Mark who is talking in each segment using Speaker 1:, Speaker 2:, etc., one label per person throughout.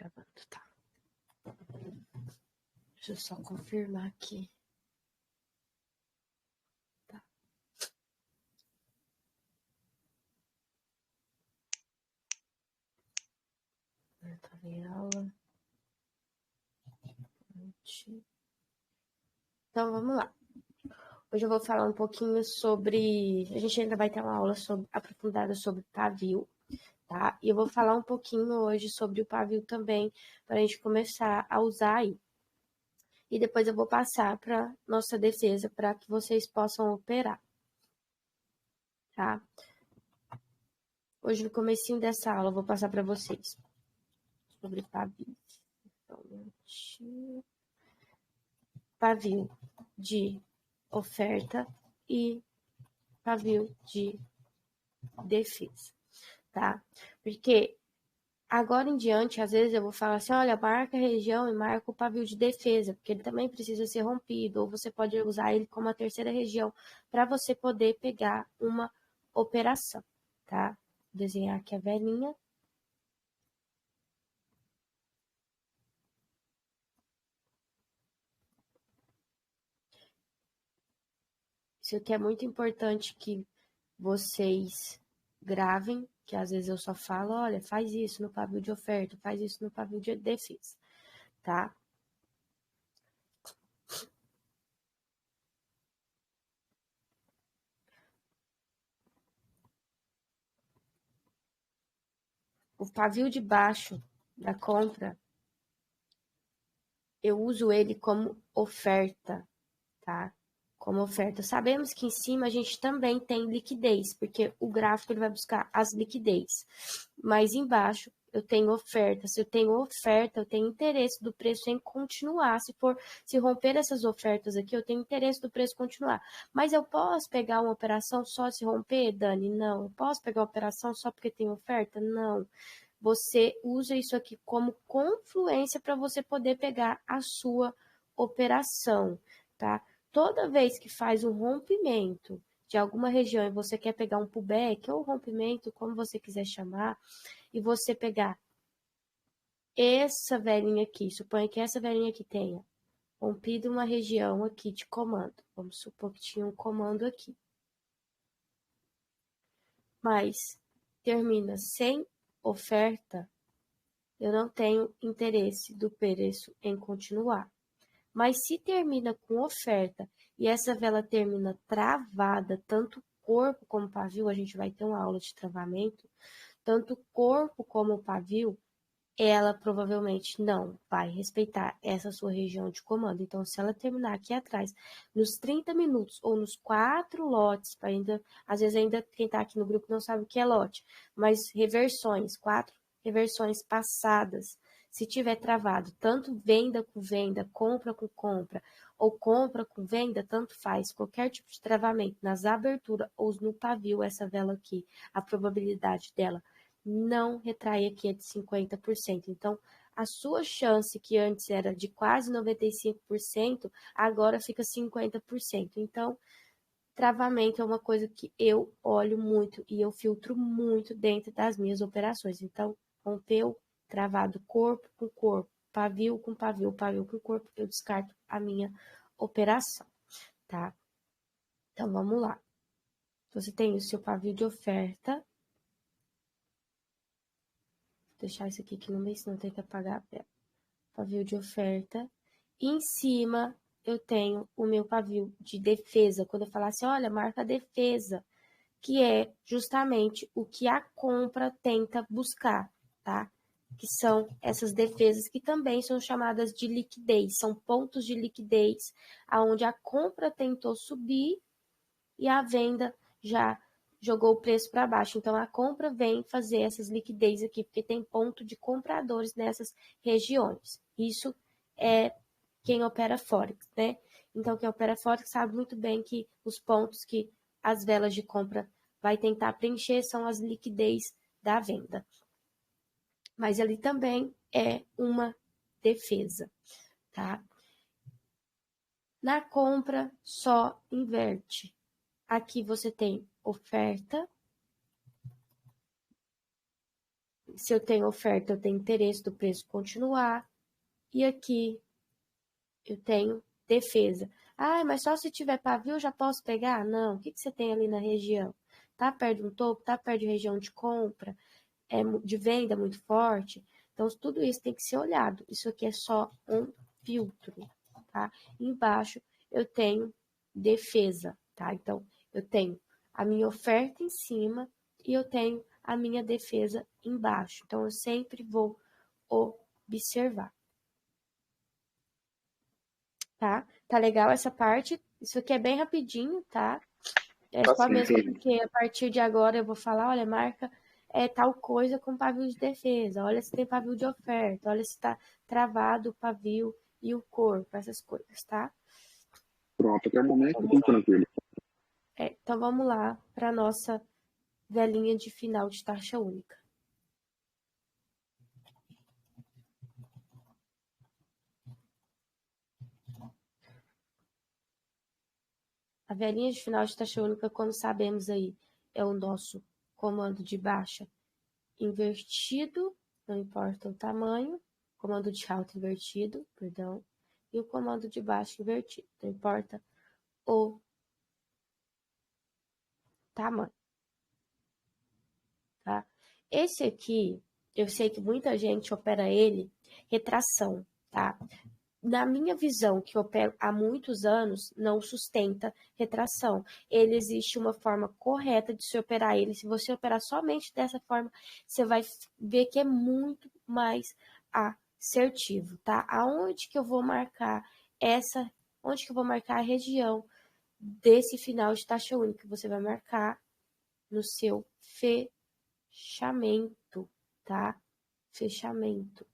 Speaker 1: gravando, tá? Deixa eu só confirmar aqui. Tá. Tá em aula. Então, vamos lá. Hoje eu vou falar um pouquinho sobre... A gente ainda vai ter uma aula aprofundada sobre pavio, tá? E eu vou falar um pouquinho hoje sobre o pavio também, para a gente começar a usar aí. E depois eu vou passar para nossa defesa, para que vocês possam operar, tá? Hoje, no comecinho dessa aula, eu vou passar para vocês sobre pavio. Pavio de oferta e pavio de defesa, tá? Porque agora em diante, às vezes eu vou falar assim, olha, marca a região e marca o pavio de defesa, porque ele também precisa ser rompido, ou você pode usar ele como a terceira região para você poder pegar uma operação, tá? Vou desenhar aqui a velhinha. Isso aqui é muito importante que vocês gravem, que às vezes eu só falo, olha, faz isso no pavio de oferta, faz isso no pavio de defesa, tá? O pavio de baixo da compra, eu uso ele como oferta, tá? Como oferta. Sabemos que em cima a gente também tem liquidez, porque o gráfico ele vai buscar as liquidez. Mas embaixo eu tenho oferta. Se eu tenho oferta, eu tenho interesse do preço em continuar. Se romper essas ofertas aqui, eu tenho interesse do preço continuar. Mas eu posso pegar uma operação só se romper, Dani? Não. Eu posso pegar uma operação só porque tem oferta? Não. Você usa isso aqui como confluência para você poder pegar a sua operação, tá? Toda vez que faz um rompimento de alguma região e você quer pegar um pullback ou rompimento, como você quiser chamar, e você pegar essa velhinha aqui, suponha que essa velhinha aqui tenha rompido uma região aqui de comando. Vamos supor que tinha um comando aqui. Mas termina sem oferta, eu não tenho interesse do preço em continuar. Mas se termina com oferta e essa vela termina travada, tanto corpo como pavio, a gente vai ter uma aula de travamento, tanto corpo como pavio, ela provavelmente não vai respeitar essa sua região de comando. Então, se ela terminar aqui atrás, nos 30 minutos ou nos 4 lotes, ainda, às vezes ainda quem está aqui no grupo não sabe o que é lote, mas reversões, 4 reversões passadas, se tiver travado, tanto venda com venda, compra com compra, ou compra com venda, tanto faz, qualquer tipo de travamento nas aberturas ou no pavio, essa vela aqui, a probabilidade dela não retrai aqui é de 50%. Então, a sua chance, que antes era de quase 95%, agora fica 50%. Então, travamento é uma coisa que eu olho muito e eu filtro muito dentro das minhas operações. Então, rompeu, travado corpo com corpo, pavio com pavio, pavio com corpo, eu descarto a minha operação, tá? Então, vamos lá. Você tem o seu pavio de oferta. Vou deixar isso aqui no meio, senão tem que apagar a tela. Pavio de oferta. E em cima, eu tenho o meu pavio de defesa. Quando eu falar assim, olha, marca defesa, que é justamente o que a compra tenta buscar, tá? Que são essas defesas que também são chamadas de liquidez, são pontos de liquidez, aonde a compra tentou subir e a venda já jogou o preço para baixo. Então, a compra vem fazer essas liquidez aqui, porque tem ponto de compradores nessas regiões. Isso é quem opera Forex, né? Então, quem opera Forex sabe muito bem que os pontos que as velas de compra vai tentar preencher são as liquidez da venda. Mas ali também é uma defesa, tá? Na compra, só inverte. Aqui você tem oferta se eu tenho oferta, eu tenho interesse do preço continuar. E aqui eu tenho defesa. Ah, mas só se tiver pavio eu já posso pegar? Não. O que você tem ali na região? Tá perto de um topo? Tá perto de região de compra? De venda muito forte? Então, tudo isso tem que ser olhado. Isso aqui é só um filtro, tá? Embaixo eu tenho defesa, tá? Então, eu tenho a minha oferta em cima e eu tenho a minha defesa embaixo. Então, eu sempre vou observar. Tá? Tá legal essa parte? Isso aqui é bem rapidinho, tá? É só mesmo porque a partir de agora eu vou falar, olha, marca tal coisa com pavio de defesa, olha se tem pavio de oferta, olha se tá travado o pavio e o corpo, essas coisas, tá?
Speaker 2: Pronto, até o momento tudo tranquilo.
Speaker 1: Então vamos lá para nossa velhinha de final de taxa única. A velhinha de final de taxa única, como sabemos aí, é o nosso comando de baixa invertido, não importa o tamanho, comando de alta invertido, perdão, e o comando de baixo invertido, não importa o tamanho, tá? Esse aqui, eu sei que muita gente opera ele retração, tá? Na minha visão, que eu opero há muitos anos, não sustenta retração. Ele existe uma forma correta de se operar ele. Se você operar somente dessa forma, você vai ver que é muito mais assertivo, tá? Aonde que eu vou marcar onde que eu vou marcar a região desse final de taxa única? Você vai marcar no seu fechamento, tá? Fechamento.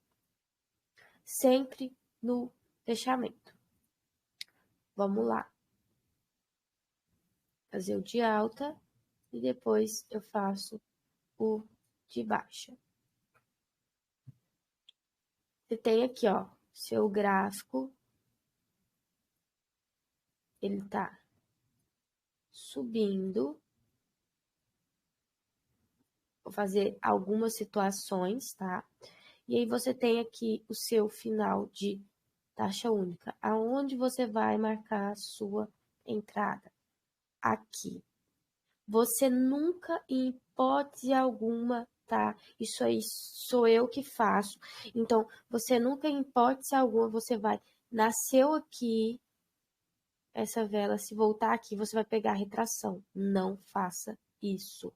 Speaker 1: Sempre no fechamento. Vamos lá. Fazer o de alta e depois eu faço o de baixa. Você tem aqui, ó, seu gráfico. Ele tá subindo. Vou fazer algumas situações, tá? E aí você tem aqui o seu final de taxa única. Aonde você vai marcar a sua entrada? Aqui. Você nunca, em hipótese alguma, tá? Isso aí sou eu que faço. Então, você nunca, em hipótese alguma, você vai, nasceu aqui, essa vela, se voltar aqui, você vai pegar a retração. Não faça isso,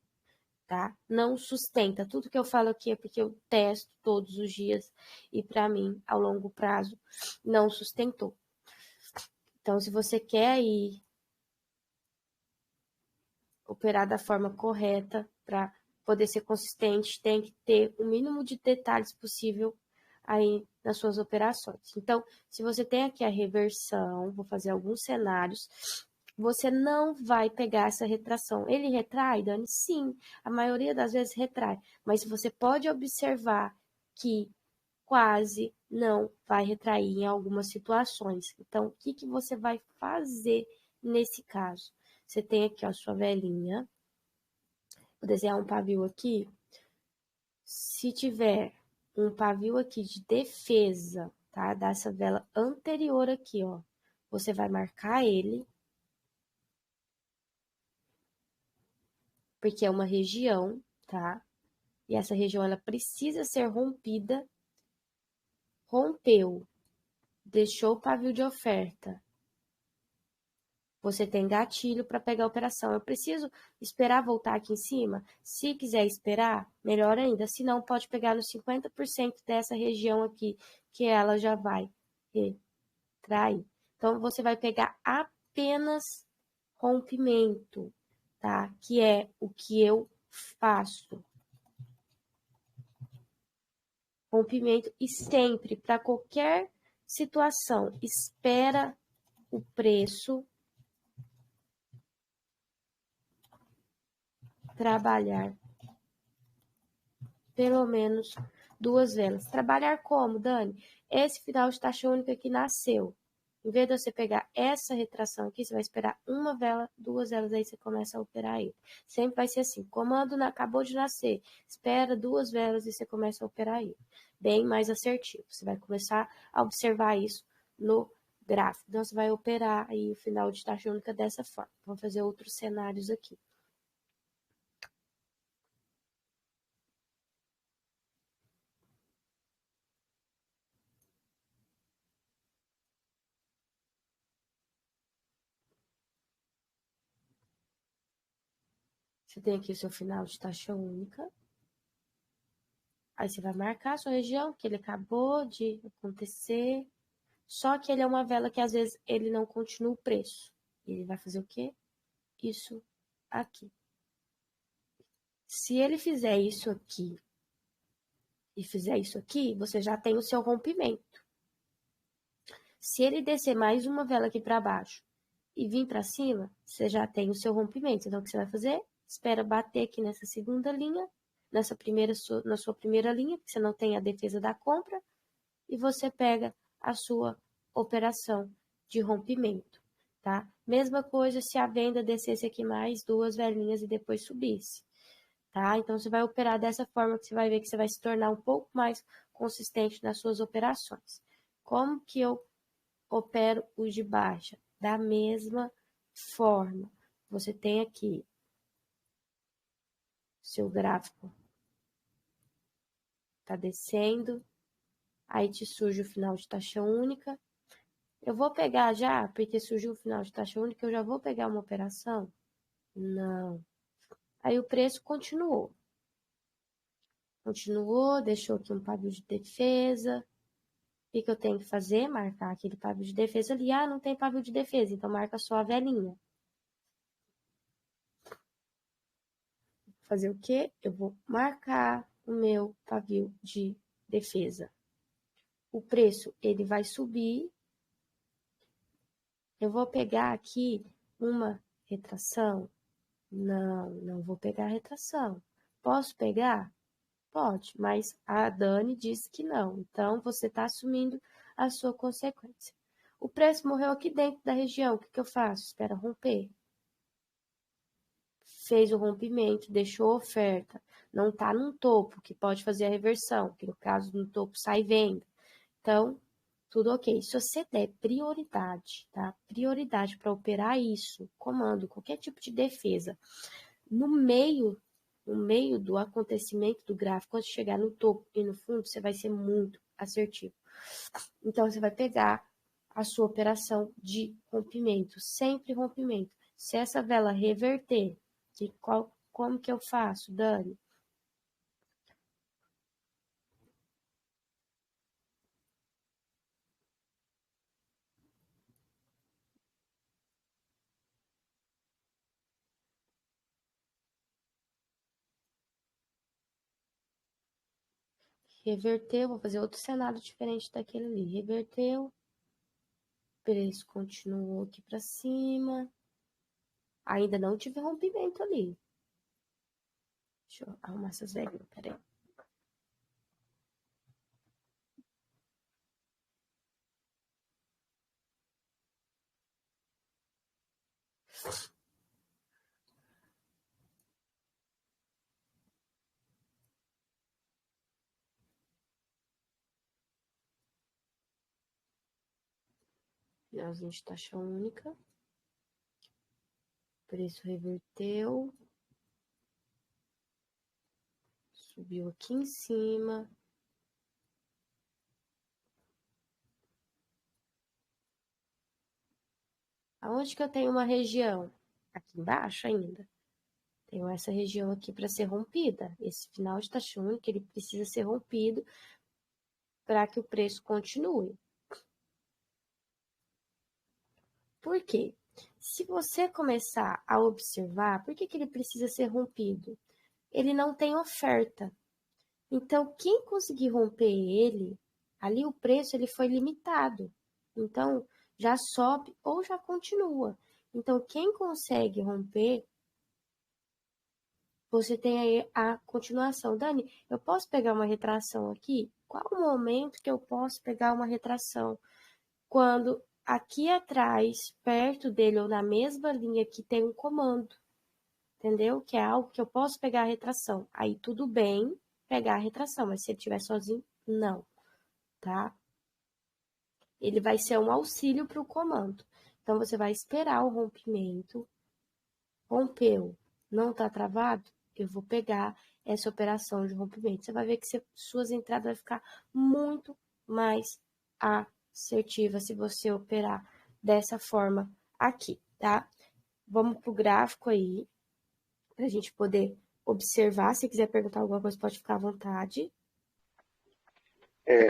Speaker 1: tá? Não sustenta. Tudo que eu falo aqui é porque eu testo todos os dias e para mim, ao longo prazo, não sustentou. Então, se você quer ir operar da forma correta para poder ser consistente, tem que ter o mínimo de detalhes possível aí nas suas operações. Então, se você tem aqui a reversão, vou fazer alguns cenários, você não vai pegar essa retração. Ele retrai, Dani? Sim, a maioria das vezes retrai, mas você pode observar que quase não vai retrair em algumas situações. Então, o que você vai fazer nesse caso? Você tem aqui a sua velinha. Vou desenhar um pavio aqui. Se tiver um pavio aqui de defesa, tá? Dessa vela anterior aqui, ó. Você vai marcar ele. Porque é uma região, tá? E essa região, ela precisa ser rompida. Rompeu. Deixou o pavio de oferta. Você tem gatilho para pegar a operação. Eu preciso esperar voltar aqui em cima? Se quiser esperar, melhor ainda. Se não, pode pegar nos 50% dessa região aqui, que ela já vai retrair. Então, você vai pegar apenas rompimento, tá? Que é o que eu faço. Rompimento e sempre, para qualquer situação, espera o preço trabalhar pelo menos 2 velas. Trabalhar como, Dani? Esse final de taxa única que nasceu. Em vez de você pegar essa retração aqui, você vai esperar uma vela, 2 velas, aí você começa a operar ele. Sempre vai ser assim, comando acabou de nascer, espera 2 velas e você começa a operar ele. Bem mais assertivo. Você vai começar a observar isso no gráfico. Então, você vai operar aí o final de taxa única dessa forma. Vamos fazer outros cenários aqui. Você tem aqui o seu final de taxa única. Aí você vai marcar a sua região, que ele acabou de acontecer. Só que ele é uma vela que às vezes ele não continua o preço. Ele vai fazer o quê? Isso aqui. Se ele fizer isso aqui e fizer isso aqui, você já tem o seu rompimento. Se ele descer mais uma vela aqui para baixo e vir para cima, você já tem o seu rompimento. Então, o que você vai fazer? Espera bater aqui nessa segunda linha, na sua primeira linha, porque você não tem a defesa da compra, e você pega a sua operação de rompimento, tá? Mesma coisa se a venda descesse aqui mais 2 velinhas e depois subisse, tá? Então, você vai operar dessa forma que você vai ver que você vai se tornar um pouco mais consistente nas suas operações. Como que eu opero os de baixa? Da mesma forma. Você tem aqui seu gráfico tá descendo, aí te surge o final de taxa única. Eu vou pegar já, porque surgiu o final de taxa única, eu já vou pegar uma operação? Não. Aí o preço continuou. Continuou, deixou aqui um pavio de defesa. O que eu tenho que fazer? Marcar aquele pavio de defesa ali. Ah, não tem pavio de defesa, então marca só a velinha. Fazer o quê? Eu vou marcar o meu pavio de defesa. O preço, ele vai subir. Eu vou pegar aqui uma retração? Não, não vou pegar retração. Posso pegar? Pode, mas a Dani disse que não. Então, você está assumindo a sua consequência. O preço morreu aqui dentro da região. O que eu faço? Espera romper. Fez o rompimento, deixou a oferta. Não está num topo, que pode fazer a reversão, que no caso no topo sai venda. Então, tudo ok. Se você der prioridade, tá? Prioridade para operar isso, comando, qualquer tipo de defesa, no meio do acontecimento do gráfico, quando chegar no topo e no fundo, você vai ser muito assertivo. Então, você vai pegar a sua operação de rompimento, sempre rompimento. Se essa vela reverter, como que eu faço, Dani? Reverteu, vou fazer outro cenário diferente daquele ali. Reverteu, preço continuou aqui para cima. Ainda não tive rompimento ali. Deixa eu arrumar essas velinhas, peraí. Finalzinho de taxa única. Preço reverteu. Subiu aqui em cima. Aonde que eu tenho uma região? Aqui embaixo ainda. Tenho essa região aqui para ser rompida. Esse final de taxa única, ele precisa ser rompido para que o preço continue. Por quê? Se você começar a observar, por que ele precisa ser rompido? Ele não tem oferta. Então, quem conseguir romper ele, ali o preço ele foi limitado. Então, já sobe ou já continua. Então, quem consegue romper, você tem aí a continuação. Dani, eu posso pegar uma retração aqui? Qual o momento que eu posso pegar uma retração? Quando aqui atrás, perto dele ou na mesma linha que tem um comando, entendeu? Que é algo que eu posso pegar a retração. Aí tudo bem pegar a retração, mas se ele estiver sozinho, não, tá? Ele vai ser um auxílio para o comando. Então, você vai esperar o rompimento. Rompeu, não está travado? Eu vou pegar essa operação de rompimento. Você vai ver que suas entradas vão ficar muito mais assertivas se você operar dessa forma aqui, tá? Vamos para o gráfico aí, para a gente poder observar. Se quiser perguntar alguma coisa, pode ficar à vontade.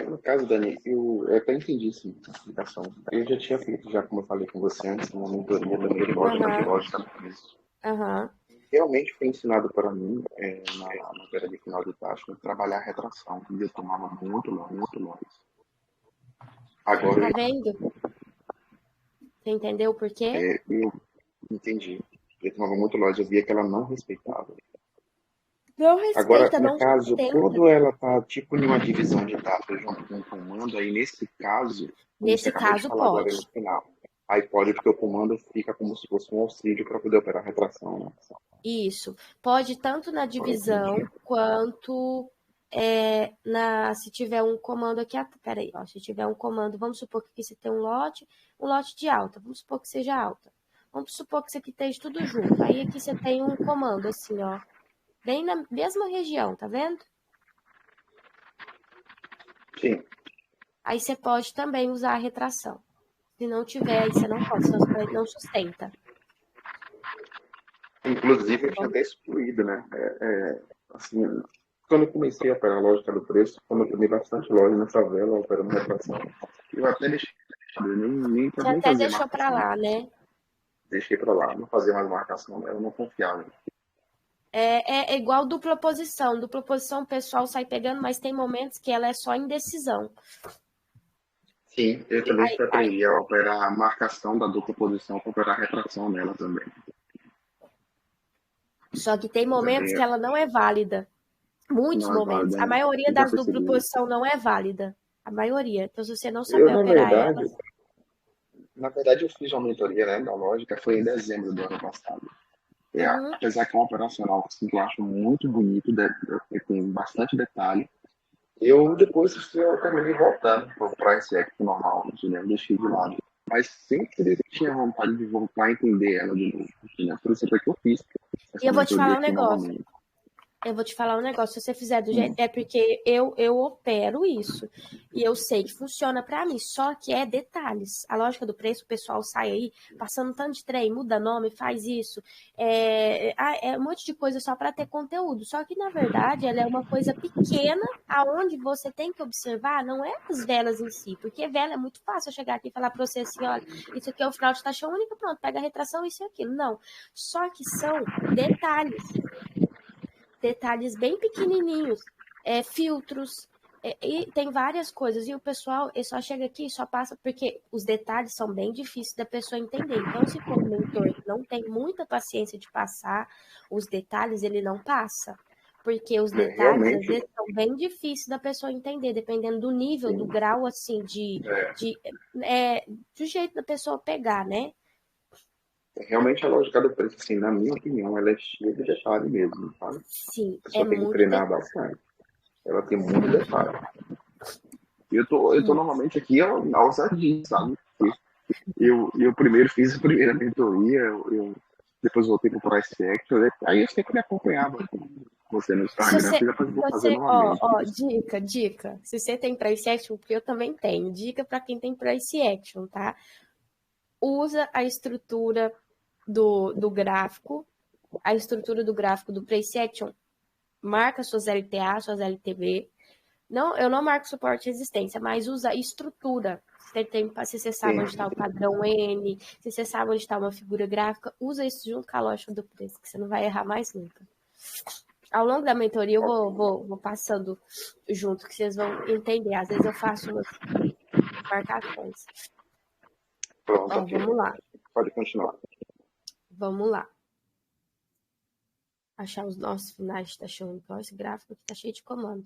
Speaker 2: No caso, Dani, eu até entendi sim, a explicação. Eu já tinha feito, já como eu falei com você antes, uma mentoria também de lógica no preço.
Speaker 1: Aham.
Speaker 2: Realmente foi ensinado para mim, na matéria de final de taxa, trabalhar a retração, e eu tomava muito longe, muito longe. Agora,
Speaker 1: Tá vendo? Você entendeu por quê?
Speaker 2: eu entendi. Eu tomava muito longe, eu via que ela não respeitava.
Speaker 1: Não
Speaker 2: Agora,
Speaker 1: respeita,
Speaker 2: no
Speaker 1: não
Speaker 2: caso,
Speaker 1: sustenta.
Speaker 2: quando ela tá tipo em uma divisão de dados junto com o comando, aí nesse caso, como você
Speaker 1: Nesse
Speaker 2: acabou de
Speaker 1: caso,
Speaker 2: falar agora
Speaker 1: pode.
Speaker 2: no final, aí pode porque o comando fica como se fosse um auxílio para poder operar a retração, né?
Speaker 1: Isso. Pode tanto na
Speaker 2: Ah, entendi.
Speaker 1: divisão quanto se tiver um comando aqui. Peraí, ó, se tiver um comando, vamos supor que aqui você tem um lote de alta. Vamos supor que seja alta. Vamos supor que isso aqui esteja tudo junto. Aí aqui você tem um comando assim, ó, bem na mesma região, tá vendo?
Speaker 2: Sim.
Speaker 1: Aí você pode também usar a retração. Se não tiver, aí você não pode, senão você não sustenta.
Speaker 2: Inclusive, eu tinha até excluído, né? Assim, quando eu comecei a operar a lógica do preço, como eu tomei bastante loja nessa vela, operando retração, eu até deixei, eu
Speaker 1: Você
Speaker 2: nem
Speaker 1: até
Speaker 2: fazia
Speaker 1: deixou pra
Speaker 2: marcação.
Speaker 1: lá, né?
Speaker 2: Deixei para lá, não fazia mais marcação, né? Eu não confiava.
Speaker 1: É igual dupla posição. Dupla posição o pessoal sai pegando, mas tem momentos que ela é só indecisão.
Speaker 2: Sim, eu também
Speaker 1: Aí,
Speaker 2: aprendi a operar a marcação da dupla posição para operar a retração nela também.
Speaker 1: só que tem momentos
Speaker 2: Também
Speaker 1: que ela não é válida. Muitos
Speaker 2: não é
Speaker 1: momentos.
Speaker 2: válida,
Speaker 1: A
Speaker 2: né?
Speaker 1: maioria
Speaker 2: Eu já
Speaker 1: das dupla
Speaker 2: percebi isso.
Speaker 1: posição não é válida. A maioria. Então, se você não
Speaker 2: Eu,
Speaker 1: saber operar ela,
Speaker 2: na verdade, eu fiz uma mentoria, né, da lógica, foi em dezembro do ano passado.
Speaker 1: uhum,
Speaker 2: Apesar que é um operacional assim, que eu acho muito bonito, tem bastante detalhe. Eu depois eu terminei voltando para esse equity normal, né? Eu deixei de lado. Mas sempre eu tinha vontade de voltar a entender ela de novo. Né? Por isso é que eu fiz
Speaker 1: e
Speaker 2: essa
Speaker 1: eu vou te
Speaker 2: mentoria
Speaker 1: falar um
Speaker 2: aqui
Speaker 1: negócio.
Speaker 2: novamente.
Speaker 1: Eu vou te falar um negócio, se você fizer do jeito.
Speaker 2: Hum.
Speaker 1: É porque eu opero isso. E eu sei que funciona pra mim. Só que é detalhes. A lógica do preço, o pessoal sai aí passando tanto de trem, muda nome, faz isso. É um monte de coisa só pra ter conteúdo. Só que, na verdade, ela é uma coisa pequena, aonde você tem que observar, não é as velas em si. Porque vela é muito fácil eu chegar aqui e falar pra você assim: olha, isso aqui é o final de taxa única, pronto, pega a retração, isso e aquilo. Não. Só que são detalhes bem pequenininhos, filtros, e tem várias coisas. E o pessoal só chega aqui e só passa porque os detalhes são bem difíceis da pessoa entender. Então, se for um mentor que não tem muita paciência de passar os detalhes, ele não passa. Porque os detalhes, às
Speaker 2: Realmente,
Speaker 1: vezes, são bem difíceis da pessoa entender, dependendo do nível, do
Speaker 2: sim.
Speaker 1: grau, assim, de, do jeito da pessoa pegar, né?
Speaker 2: Realmente a lógica do preço, assim, na minha opinião, ela é cheia de detalhe mesmo, sabe?
Speaker 1: Sim,
Speaker 2: A
Speaker 1: é
Speaker 2: pessoa tem que
Speaker 1: muito
Speaker 2: treinar
Speaker 1: detalhe.
Speaker 2: bastante. Ela tem muito detalhe. Eu tô normalmente aqui aos sardinhas, sabe? Eu primeiro fiz a primeira mentoria, depois voltei para o Price Action, aí eu sempre acompanhava você no
Speaker 1: Se
Speaker 2: Instagram,
Speaker 1: você,
Speaker 2: depois vou fazer
Speaker 1: você,
Speaker 2: novamente.
Speaker 1: dica. Se você tem price action, porque eu também tenho. Dica para quem tem price action, tá? Usa a estrutura do gráfico, a estrutura do gráfico do price action. Marca suas LTA, suas LTB. Não, eu não marco suporte e resistência, mas usa a estrutura. Se você sabe
Speaker 2: Sim,
Speaker 1: onde está o padrão N, se você sabe onde está uma figura gráfica, usa isso junto com a lógica do preço, que você não vai errar mais nunca. Ao longo da mentoria eu vou passando junto, que vocês vão entender. Às vezes eu faço umas marcações.
Speaker 2: pronto,
Speaker 1: Ó,
Speaker 2: ok.
Speaker 1: vamos lá,
Speaker 2: Pode continuar.
Speaker 1: vamos lá. Achar os nossos finais de taxa única. Ó, esse gráfico aqui tá cheio de comando.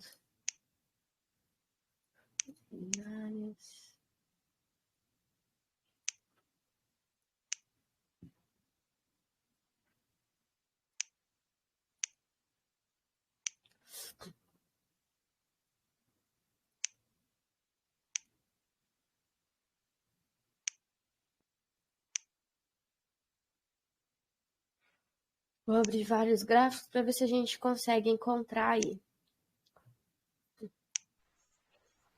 Speaker 1: Vou abrir vários gráficos para ver se a gente consegue encontrar aí.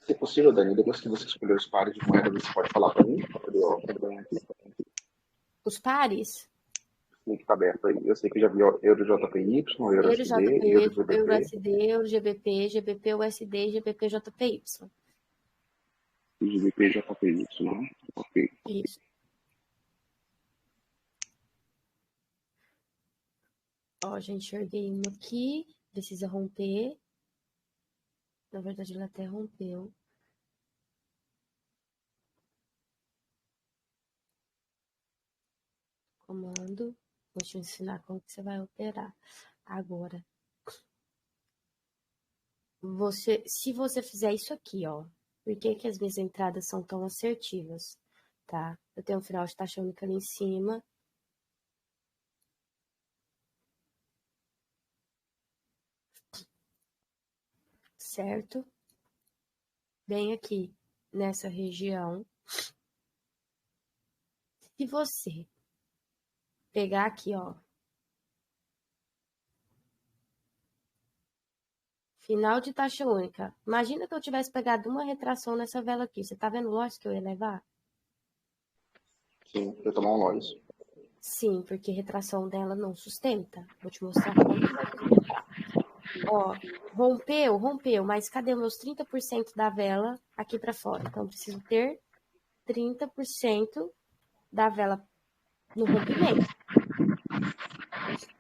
Speaker 2: Se possível, Dani, depois que você escolher os pares de moeda, você pode falar para mim, para poder acompanhar aqui.
Speaker 1: Os pares?
Speaker 2: O link está aberto aí. Eu sei que já vi Euro JPY, Euro
Speaker 1: Euro
Speaker 2: USD, Euro
Speaker 1: JP, Euro
Speaker 2: GBP.
Speaker 1: USD, Euro GBP, GBP USD e GBP JPY.
Speaker 2: E GBP JPY, né? Ok.
Speaker 1: Isso. Ó, gente, enxerguei uma aqui, precisa romper. Na verdade, ela até rompeu. Comando. Vou te ensinar como que você vai operar. Agora, se você fizer isso aqui, ó, por que que as minhas entradas são tão assertivas, tá? Eu tenho um final de taxa única ali em cima. Certo? Bem aqui, nessa região. Se você pegar aqui, ó, final de taxa única. Imagina que eu tivesse pegado uma retração nessa vela aqui. Você tá vendo o lote que eu ia levar?
Speaker 2: Sim, eu tomar um loss.
Speaker 1: Sim, porque retração dela não sustenta. Vou te mostrar como que vai sustentar. Ó, rompeu, mas cadê meus 30% da vela aqui para fora? Então, eu preciso ter 30% da vela no rompimento.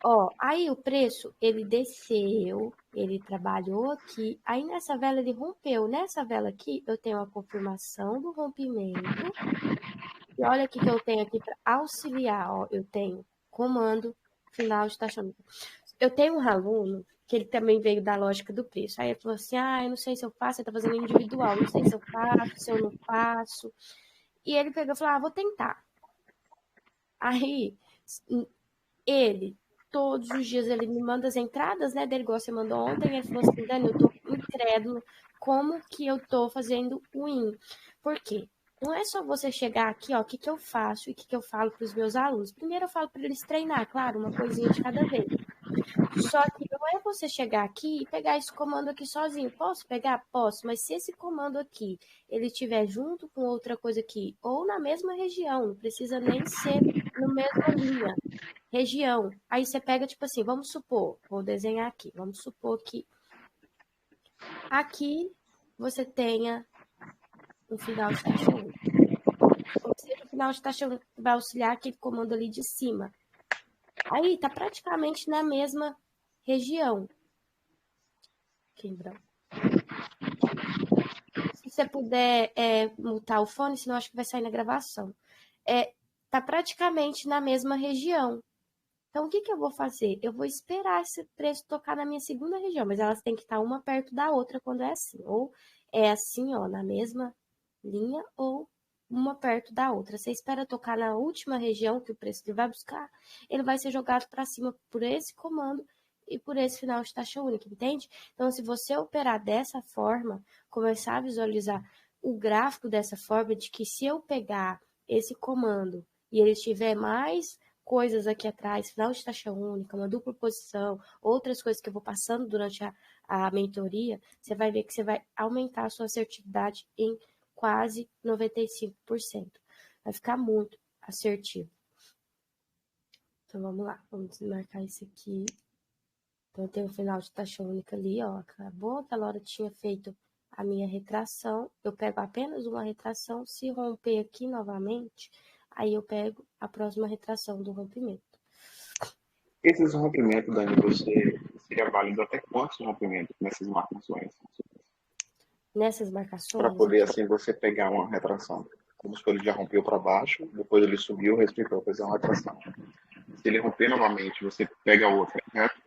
Speaker 1: Ó, aí o preço, ele desceu, ele trabalhou aqui, aí nessa vela ele rompeu. Nessa vela aqui, eu tenho a confirmação do rompimento. E olha o que eu tenho aqui para auxiliar, ó, eu tenho comando final de taxa única. Eu tenho um aluno que ele também veio da lógica do preço. Aí ele falou assim, eu não sei se eu faço, ele tá fazendo individual, não sei se eu faço, se eu não faço. E ele pegou e falou, vou tentar. Aí, ele, todos os dias, ele me manda as entradas, né, dele, igual você mandou ontem, ele falou assim, Dani, eu tô incrédulo, como que eu tô fazendo win? Por quê? Não é só você chegar aqui, ó, o que que eu faço e o que que eu falo para os meus alunos. Primeiro eu falo para eles treinar, claro, uma coisinha de cada vez. Só que não é você chegar aqui e pegar esse comando aqui sozinho. Posso pegar? Posso, mas se esse comando aqui, ele estiver junto com outra coisa aqui, ou na mesma região, não precisa nem ser na mesma linha, região. Aí você pega, tipo assim, vamos supor, vou desenhar aqui, vamos supor que aqui você tenha um final de taxa única. Ou seja, o final de taxa única vai auxiliar aquele comando ali de cima. Aí tá praticamente na mesma região. Aqui em branco. Se você puder mutar o fone, senão acho que vai sair na gravação. Tá praticamente na mesma região. Então, o que que eu vou fazer? Eu vou esperar esse preço tocar na minha segunda região, mas elas têm que estar uma perto da outra quando é assim. Ou é assim, ó, na mesma linha, ou uma perto da outra. Você espera tocar na última região que o preço que vai buscar, ele vai ser jogado para cima por esse comando e por esse final de taxa única, entende? Então, se você operar dessa forma, começar a visualizar o gráfico dessa forma, de que se eu pegar esse comando e ele estiver mais coisas aqui atrás, final de taxa única, uma dupla posição, outras coisas que eu vou passando durante a mentoria, você vai ver que você vai aumentar a sua assertividade em quase 95%. Vai ficar muito assertivo. Então, vamos lá. Vamos desmarcar isso aqui. Então, tem o final de taxa única ali, ó. Acabou. Aquela hora tinha feito a minha retração. Eu pego apenas uma retração. Se romper aqui novamente, aí eu pego a próxima retração do rompimento.
Speaker 2: Esses rompimentos, Dani, você seria válido até quantos rompimentos nessas marcações?
Speaker 1: Nessas
Speaker 2: Para
Speaker 1: marcações
Speaker 2: poder,
Speaker 1: aqui,
Speaker 2: assim, você pegar uma retração. Como se ele já rompeu para baixo, depois ele subiu, respeitou, fez uma retração. Se ele romper novamente, você pega outra, certo?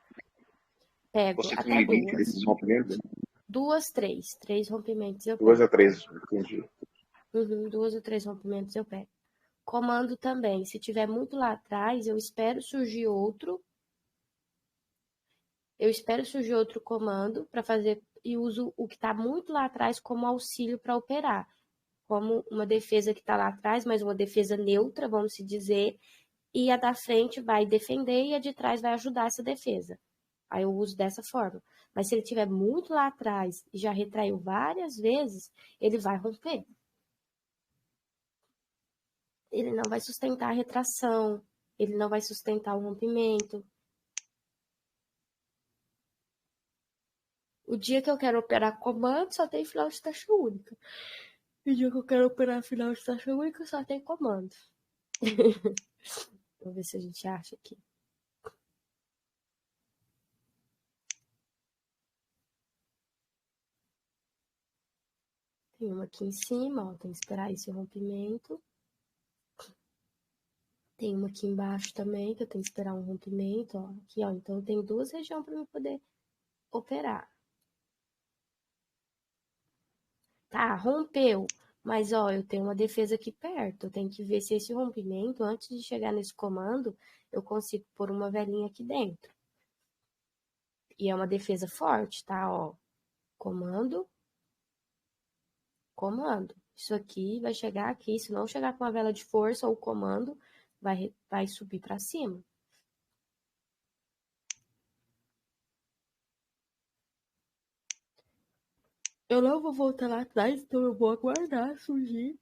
Speaker 1: pego
Speaker 2: Você tem um
Speaker 1: até
Speaker 2: limite
Speaker 1: duas.
Speaker 2: desses rompimentos?
Speaker 1: Duas, três. Três rompimentos eu
Speaker 2: Duas
Speaker 1: pego.
Speaker 2: a três, entendi.
Speaker 1: Duas ou três rompimentos eu pego. Comando também. Se tiver muito lá atrás, eu espero surgir outro. Eu espero surgir outro comando para fazer e uso o que está muito lá atrás como auxílio para operar. Como uma defesa que está lá atrás, mas uma defesa neutra, vamos se dizer. e a da frente vai defender e a de trás vai ajudar essa defesa. Aí eu uso dessa forma. Mas se ele estiver muito lá atrás e já retraiu várias vezes, ele vai romper. Ele não vai sustentar a retração, ele não vai sustentar o rompimento. O dia que eu quero operar comando, só tem final de taxa única. O dia que eu quero operar final de taxa única, só tem comando. Vamos ver se a gente acha aqui. Tem uma aqui em cima, ó, tem que esperar esse rompimento. Tem uma aqui embaixo também, que eu tenho que esperar um rompimento, ó. Aqui, ó, então eu tenho duas regiões para eu poder operar. Tá, rompeu. Mas, ó, eu tenho uma defesa aqui perto. Eu tenho que ver se esse rompimento, antes de chegar nesse comando, eu consigo pôr uma velinha aqui dentro. E é uma defesa forte, tá? Ó, comando, comando. Isso aqui vai chegar aqui. Se não chegar com uma vela de força ou comando, vai subir para cima. Eu não vou voltar lá atrás, então eu vou aguardar surgir.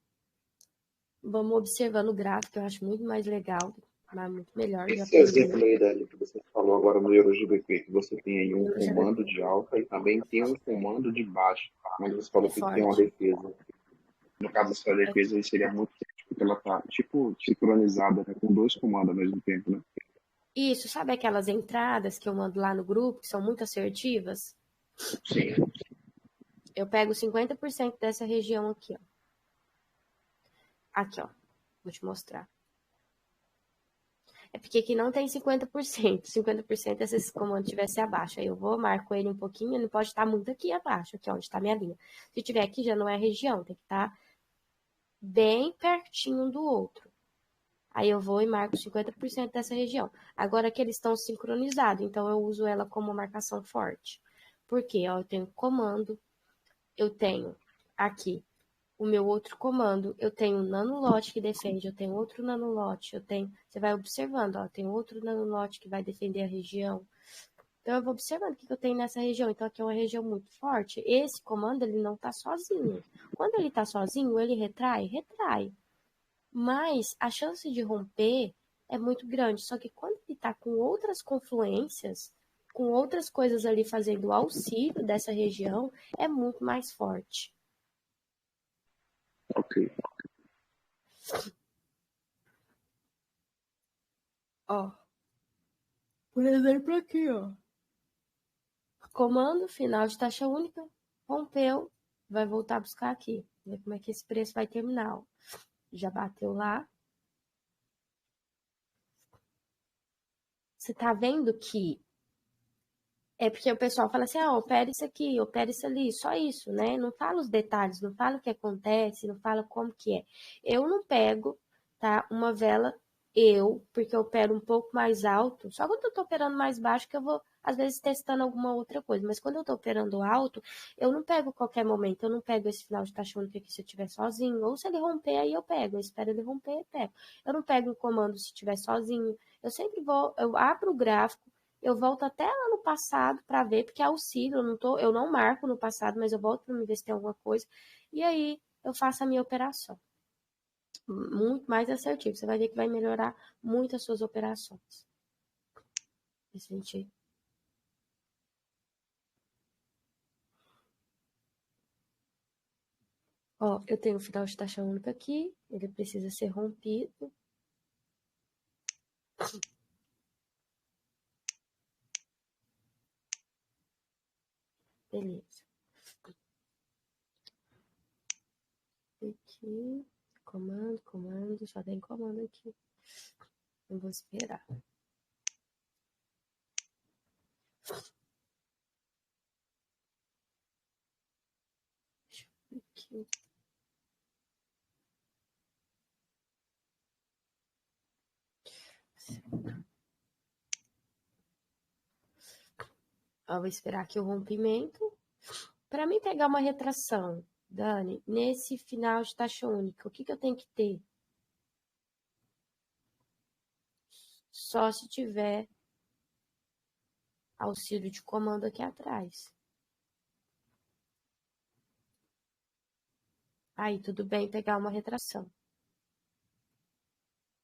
Speaker 1: Vamos observando o gráfico, eu acho muito mais legal, mas muito melhor de
Speaker 2: Esse
Speaker 1: aprender.
Speaker 2: exemplo aí, Dani, que você falou agora no EuroGBP, que você tem aí um comando de alta e também tem um comando de baixa, mas você falou que tem uma
Speaker 1: Forte.
Speaker 2: defesa. No caso da sua defesa, aí seria muito forte, porque ela tá, tipo, sincronizada, né, com dois comandos ao mesmo tempo, né?
Speaker 1: Isso, sabe aquelas entradas que eu mando lá no grupo, que são muito assertivas?
Speaker 2: Sim.
Speaker 1: Eu pego 50% dessa região aqui, ó. Aqui, ó. Vou te mostrar. É porque aqui não tem 50%. 50% é se esse comando estivesse abaixo. Aí eu vou, marco ele um pouquinho, ele pode estar muito aqui abaixo, aqui onde está minha linha. Se tiver aqui, já não é região, tem que estar bem pertinho do outro. Aí eu vou e marco 50% dessa região. Agora que eles estão sincronizados, então eu uso ela como marcação forte. Porque ó, eu tenho comando, eu tenho aqui o meu outro comando, eu tenho um nanolote que defende, eu tenho outro nanolote, eu tenho, você vai observando, ó, tem outro nanolote que vai defender a região. Então eu vou observando o que eu tenho nessa região. Então aqui é uma região muito forte. Esse comando ele não está sozinho. Quando ele está sozinho, ele retrai, retrai. Mas a chance de romper é muito grande. Só que quando ele está com outras confluências, com outras coisas ali fazendo auxílio dessa região, é muito mais forte.
Speaker 2: Ok.
Speaker 1: Ó, por exemplo aqui, ó. Comando, final de taxa única, rompeu, vai voltar a buscar aqui. Ver como é que esse preço vai terminar. Ó. Já bateu lá. Você tá vendo que é porque o pessoal fala assim, ah, opera isso aqui, opera isso ali, só isso, né? Não fala os detalhes, não fala o que acontece, não fala como que é. Eu não pego, tá, uma vela, porque eu opero um pouco mais alto, só quando eu tô operando mais baixo que eu vou, às vezes, testando alguma outra coisa, mas quando eu tô operando alto, eu não pego qualquer momento, eu não pego esse final de taxa única aqui se eu estiver sozinho, ou se ele romper, aí eu pego, eu espero ele romper, eu pego. Eu não pego o comando se estiver sozinho, eu sempre vou, eu abro o gráfico, eu volto até lá no passado para ver, porque é auxílio, eu não marco no passado, mas eu volto para me ver se tem alguma coisa. E aí eu faço a minha operação. Muito mais assertivo. Você vai ver que vai melhorar muito as suas operações. Gente. Ó, eu tenho o final de taxa única aqui, ele precisa ser rompido. Beleza. Aqui, comando, só tem comando aqui. Eu vou esperar. Aqui. Eu vou esperar aqui o rompimento. Para mim pegar uma retração, Dani, nesse final de taxa única, o que eu tenho que ter? só se tiver auxílio de comando aqui atrás. Aí tudo bem pegar uma retração.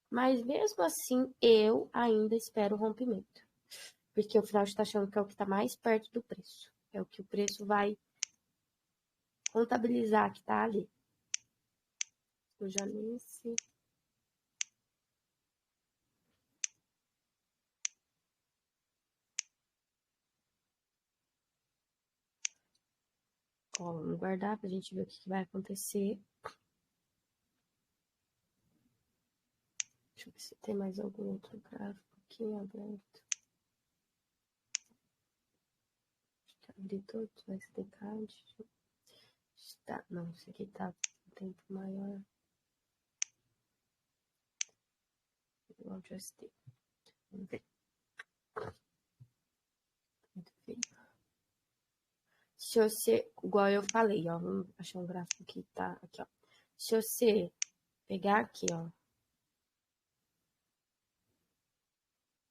Speaker 1: Mas mesmo assim, eu ainda espero o rompimento. Porque o final está achando que é o que está mais perto do preço. É o que o preço vai contabilizar que está ali. Eu já nesse. Ó, vamos guardar pra gente ver o que vai acontecer. Deixa eu ver se tem mais algum outro gráfico aqui aberto. Abrir todos, vai ser decade. Tá, não, esse aqui tá um tempo maior. Igual just did. Vamos ver. Muito feio. Se você, igual eu falei, ó, vamos achar um gráfico que tá aqui, ó. Se você pegar aqui, ó,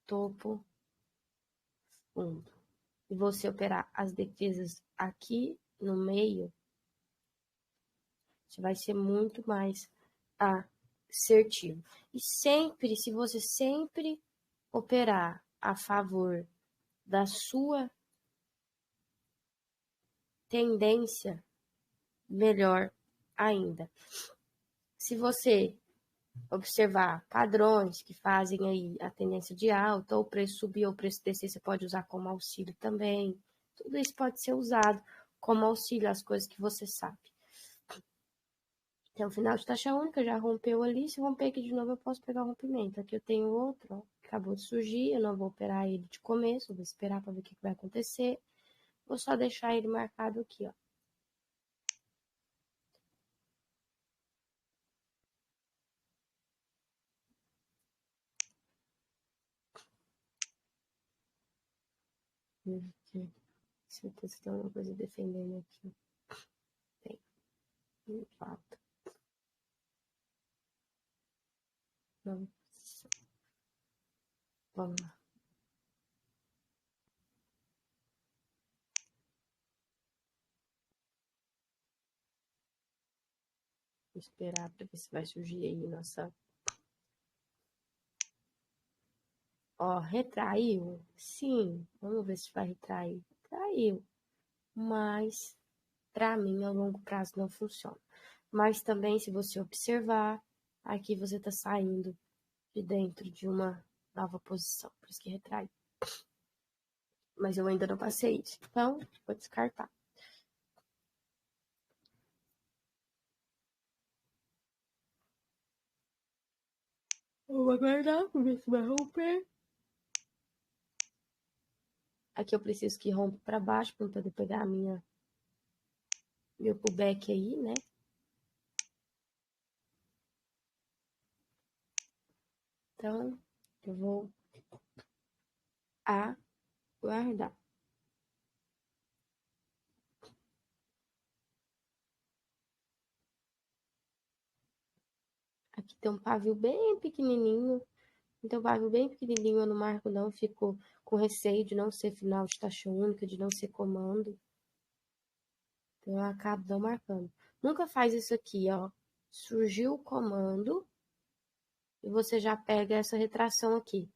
Speaker 1: topo, fundo, e você operar as defesas aqui no meio, você vai ser muito mais assertivo. E sempre, se você sempre operar a favor da sua tendência, melhor ainda. Se você observar padrões que fazem aí a tendência de alta, ou o preço subir ou o preço descer, você pode usar como auxílio também. Tudo isso pode ser usado como auxílio, as coisas que você sabe. Tem um final de taxa única, já rompeu ali. Se romper aqui de novo, eu posso pegar o rompimento. Aqui eu tenho outro, ó, que acabou de surgir. Eu não vou operar ele de começo, vou esperar para ver o que vai acontecer. Vou só deixar ele marcado aqui, ó. Certeza que tem alguma coisa defendendo aqui. Tem. Não falta. Nossa. Vamos lá. Vou esperar para ver se vai surgir aí nossa. Ó, retraiu? Sim. Vamos ver se vai retrair. Retraiu. Mas, para mim, a longo prazo não funciona. Mas também, se você observar, aqui você está saindo de dentro de uma nova posição. Por isso que retrai. Mas eu ainda não passei isso. Então, vou descartar. Vou aguardar, vou ver se vai romper. Aqui eu preciso que rompa para baixo para poder pegar meu pullback aí, né? Então, eu vou aguardar. Aqui tem um pavio bem pequenininho. Então, pavio bem pequenininho eu não marco não. Fico com receio de não ser final de taxa única, de não ser comando. Então, eu acabo não marcando. Nunca faz isso aqui, ó. Surgiu o comando e você já pega essa retração aqui.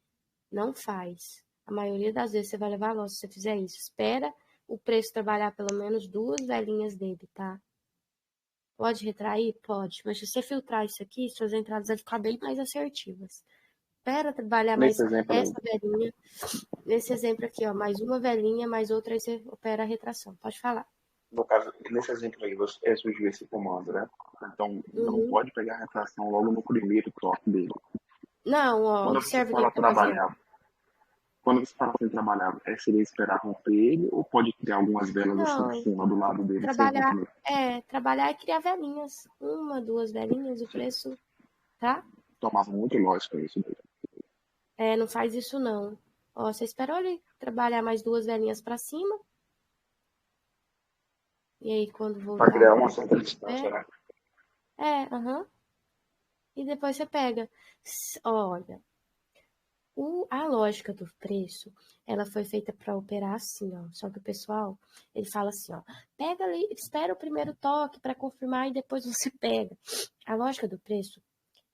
Speaker 1: Não faz. A maioria das vezes você vai levar loss se você fizer isso. Espera o preço trabalhar pelo menos 2 velinhas dele, tá? Pode retrair? Pode. Mas se você filtrar isso aqui, suas entradas vão ficar bem mais assertivas. Espera trabalhar mais
Speaker 2: Nesse exemplo aí,
Speaker 1: essa velinha. Nesse exemplo aqui, ó. Mais uma velinha, mais outra, aí você opera a retração. Pode falar.
Speaker 2: no caso, nesse exemplo aí, você surgiu esse comando, né? Então, não pode pegar a retração logo no primeiro toque dele.
Speaker 1: Não, ó,
Speaker 2: Quando você
Speaker 1: observa o que
Speaker 2: fala
Speaker 1: ele tá fazendo.
Speaker 2: trabalhar, quando você fala assim trabalhar, seria esperar romper ele ou pode criar algumas velas assim em
Speaker 1: Não,
Speaker 2: cima, do lado dele, sem rompimento?
Speaker 1: trabalhar é criar velinhas. Uma, duas velinhas, o preço, tá?
Speaker 2: Tomava muito lógico isso daí.
Speaker 1: Não faz isso não. Ó, você espera ele trabalhar mais duas velinhas para cima. E aí, quando
Speaker 2: Para
Speaker 1: voltar o
Speaker 2: criar uma
Speaker 1: preço,
Speaker 2: certa distância, né?
Speaker 1: aham. E depois você pega. Olha, A lógica do preço, ela foi feita para operar assim, ó. Só que o pessoal, ele fala assim, ó, pega ali, espera o primeiro toque para confirmar e depois você pega. A lógica do preço,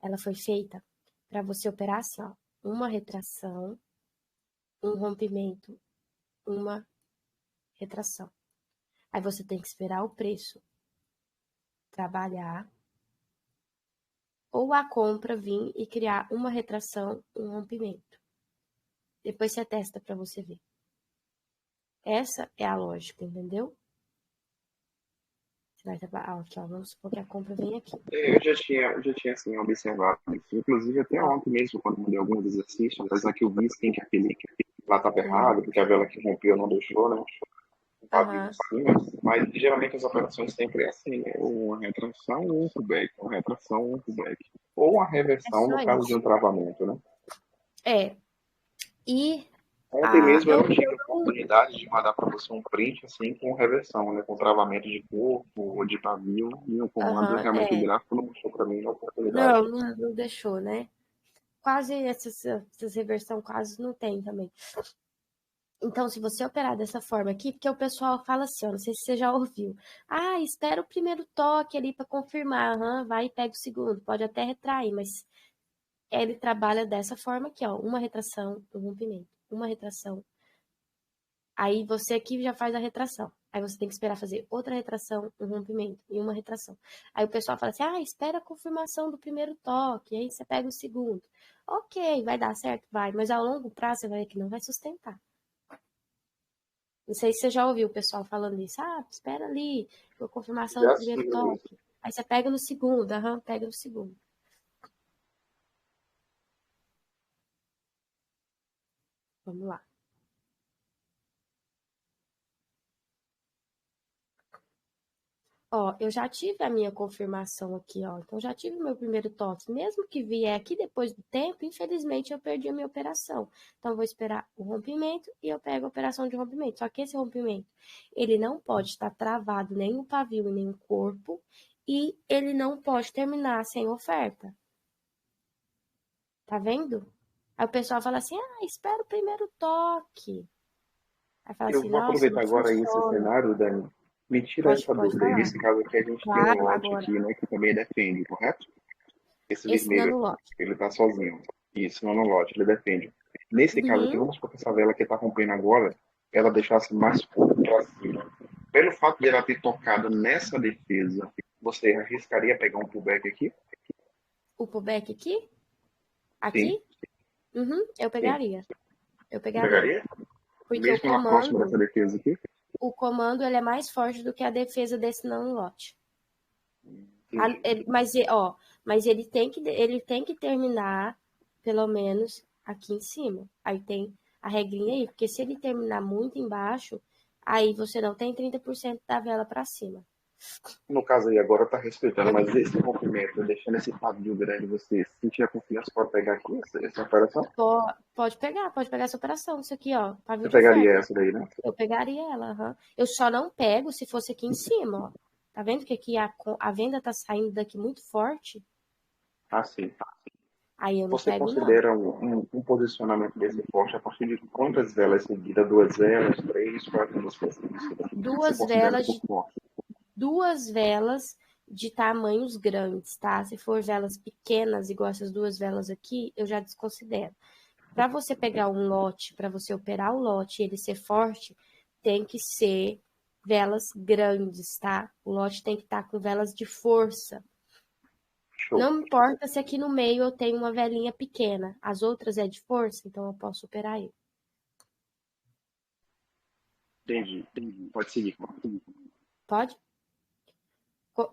Speaker 1: ela foi feita para você operar assim, ó, uma retração, um rompimento, uma retração. Aí você tem que esperar o preço trabalhar ou a compra vir e criar uma retração, um rompimento. Depois você testa para você ver. Essa é a lógica, entendeu? Você vai trabalhar, ó, vamos supor que a compra vem aqui.
Speaker 2: Eu já tinha assim, observado isso. Inclusive, até
Speaker 1: Ó,
Speaker 2: ontem mesmo, quando eu mandei alguns exercícios, apesar que eu vi sim que aquele lá estava errado, porque a vela que rompeu não deixou, né? O pavio em
Speaker 1: aham,
Speaker 2: cima. Mas geralmente as operações sempre é assim, né? Ou uma retração ou um pullback. Uma retração ou um pullback. Ou uma
Speaker 1: é
Speaker 2: reversão
Speaker 1: só
Speaker 2: no caso de
Speaker 1: isso.
Speaker 2: um travamento, né?
Speaker 1: É, e
Speaker 2: Ontem mesmo eu
Speaker 1: eu,
Speaker 2: não tive
Speaker 1: eu não.
Speaker 2: oportunidade de mandar para você um print assim com reversão, né? Com travamento de corpo ou de pavio e no comando.
Speaker 1: Aham,
Speaker 2: Realmente o
Speaker 1: é.
Speaker 2: gráfico não mostrou para mim a oportunidade.
Speaker 1: Não deixou, né? Quase essas reversão quase não tem também. Então, se você operar dessa forma aqui, porque o pessoal fala assim, ó, não sei se você já ouviu. Ah, espera o primeiro toque ali para confirmar. Aham, vai e pega o segundo. Pode até retrair, mas ele trabalha dessa forma aqui, ó. Uma retração, um rompimento. Uma retração. Aí você aqui já faz a retração. Aí você tem que esperar fazer outra retração, um rompimento e uma retração. Aí o pessoal fala assim: ah, espera a confirmação do primeiro toque, aí você pega o segundo. Ok, vai dar certo? Vai, mas ao longo prazo você vai ver que não vai sustentar. Não sei se você já ouviu o pessoal falando isso. Ah, espera ali, a confirmação do
Speaker 2: Já
Speaker 1: primeiro
Speaker 2: sim,
Speaker 1: toque. Aí você pega no segundo, aham, pega no segundo. Vamos lá. Ó, eu já tive a minha confirmação aqui, ó. Então, já tive o meu primeiro toque. Mesmo que vier aqui depois do tempo, infelizmente eu perdi a minha operação. Então, eu vou esperar o rompimento e eu pego a operação de rompimento. Só que esse rompimento, ele não pode estar travado nem no pavio e nem no corpo. E ele não pode terminar sem oferta. Tá vendo? Aí o pessoal fala assim, ah, espera o primeiro toque. Aí fala
Speaker 2: eu
Speaker 1: assim,
Speaker 2: vou
Speaker 1: nossa, não
Speaker 2: aproveitar agora esse
Speaker 1: funciona.
Speaker 2: cenário, Dani. Me tira essa
Speaker 1: Pode
Speaker 2: dúvida aí.
Speaker 1: falar.
Speaker 2: Nesse caso aqui, a gente tem um
Speaker 1: Claro,
Speaker 2: lote
Speaker 1: agora.
Speaker 2: aqui, né, que também defende, correto? Esse
Speaker 1: Esse
Speaker 2: vermelho aqui,
Speaker 1: nanolote.
Speaker 2: ele tá sozinho. Isso, não no lote, ele defende. Nesse caso aqui,
Speaker 1: Uhum.
Speaker 2: vamos supor que essa vela que tá rompendo agora, ela deixasse mais pouco para cima. Pelo fato de ela ter tocado nessa defesa, você arriscaria pegar um pullback aqui?
Speaker 1: O pullback aqui?
Speaker 2: Sim,
Speaker 1: Aqui? Uhum, eu
Speaker 2: sim.
Speaker 1: pegaria. Eu pegaria.
Speaker 2: Pegaria?
Speaker 1: Porque
Speaker 2: Mesmo na próxima dessa defesa aqui?
Speaker 1: o comando ele é mais forte do que a defesa desse nanolote.
Speaker 2: Entendi.
Speaker 1: Mas ele tem que terminar pelo menos aqui em cima. Aí tem a regrinha aí, porque se ele terminar muito embaixo, aí você não tem 30% da vela para cima.
Speaker 2: No caso aí, agora tá respeitando, mas esse rompimento, deixando esse pavio grande, você sentir a confiança para pegar aqui essa operação?
Speaker 1: Pode pegar essa operação, isso aqui, ó, pavio
Speaker 2: Você
Speaker 1: de
Speaker 2: pegaria
Speaker 1: oferta.
Speaker 2: essa daí, né?
Speaker 1: Eu pegaria ela, aham. Eu só não pego se fosse aqui em cima, ó. Tá vendo que aqui a venda tá saindo daqui muito forte?
Speaker 2: Ah, sim.
Speaker 1: Aí eu não
Speaker 2: Você
Speaker 1: pego, não.
Speaker 2: considera um posicionamento desse forte a partir de quantas velas seguidas? Duas velas, três, quatro você
Speaker 1: Duas
Speaker 2: considera
Speaker 1: velas
Speaker 2: por
Speaker 1: de,
Speaker 2: forte?
Speaker 1: duas velas de tamanhos grandes, tá? Se for velas pequenas, igual essas duas velas aqui, eu já desconsidero. Para você pegar um lote, para você operar o lote e ele ser forte, tem que ser velas grandes, tá? O lote tem que estar com velas de força.
Speaker 2: Show.
Speaker 1: Não importa se aqui no meio eu tenho uma velinha pequena, as outras é de força, então eu posso operar ele.
Speaker 2: Entendi. Pode seguir.
Speaker 1: Pode?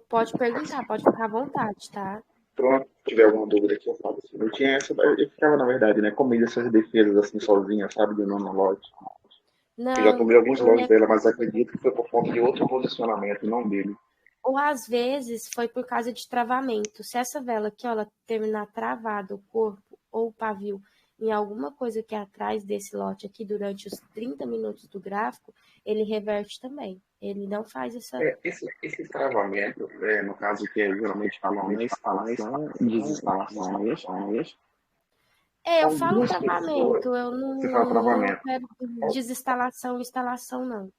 Speaker 1: Pode perguntar, pode ficar à vontade, tá?
Speaker 2: Pronto, se tiver alguma dúvida aqui, eu falo assim. Eu tinha essa, eu ficava, na verdade, né, com medo dessas defesas assim sozinha, sabe, do nono lote. Eu já
Speaker 1: Não,
Speaker 2: tomei alguns
Speaker 1: ele
Speaker 2: lotes
Speaker 1: é.
Speaker 2: dela, mas acredito que foi por conta de outro posicionamento, não dele.
Speaker 1: Ou às vezes foi por causa de travamento. Se essa vela aqui, ó, ela terminar travada, o corpo ou o pavio, em alguma coisa que é atrás desse lote aqui, durante os 30 minutos do gráfico, ele reverte também. Ele não faz essa.
Speaker 2: Esse travamento, no caso que geralmente falam na instalação e desinstalação, não é isso?
Speaker 1: Eu falo
Speaker 2: Algumas pessoas,
Speaker 1: travamento, eu
Speaker 2: você fala
Speaker 1: não
Speaker 2: travamento.
Speaker 1: opero desinstalação e instalação, não.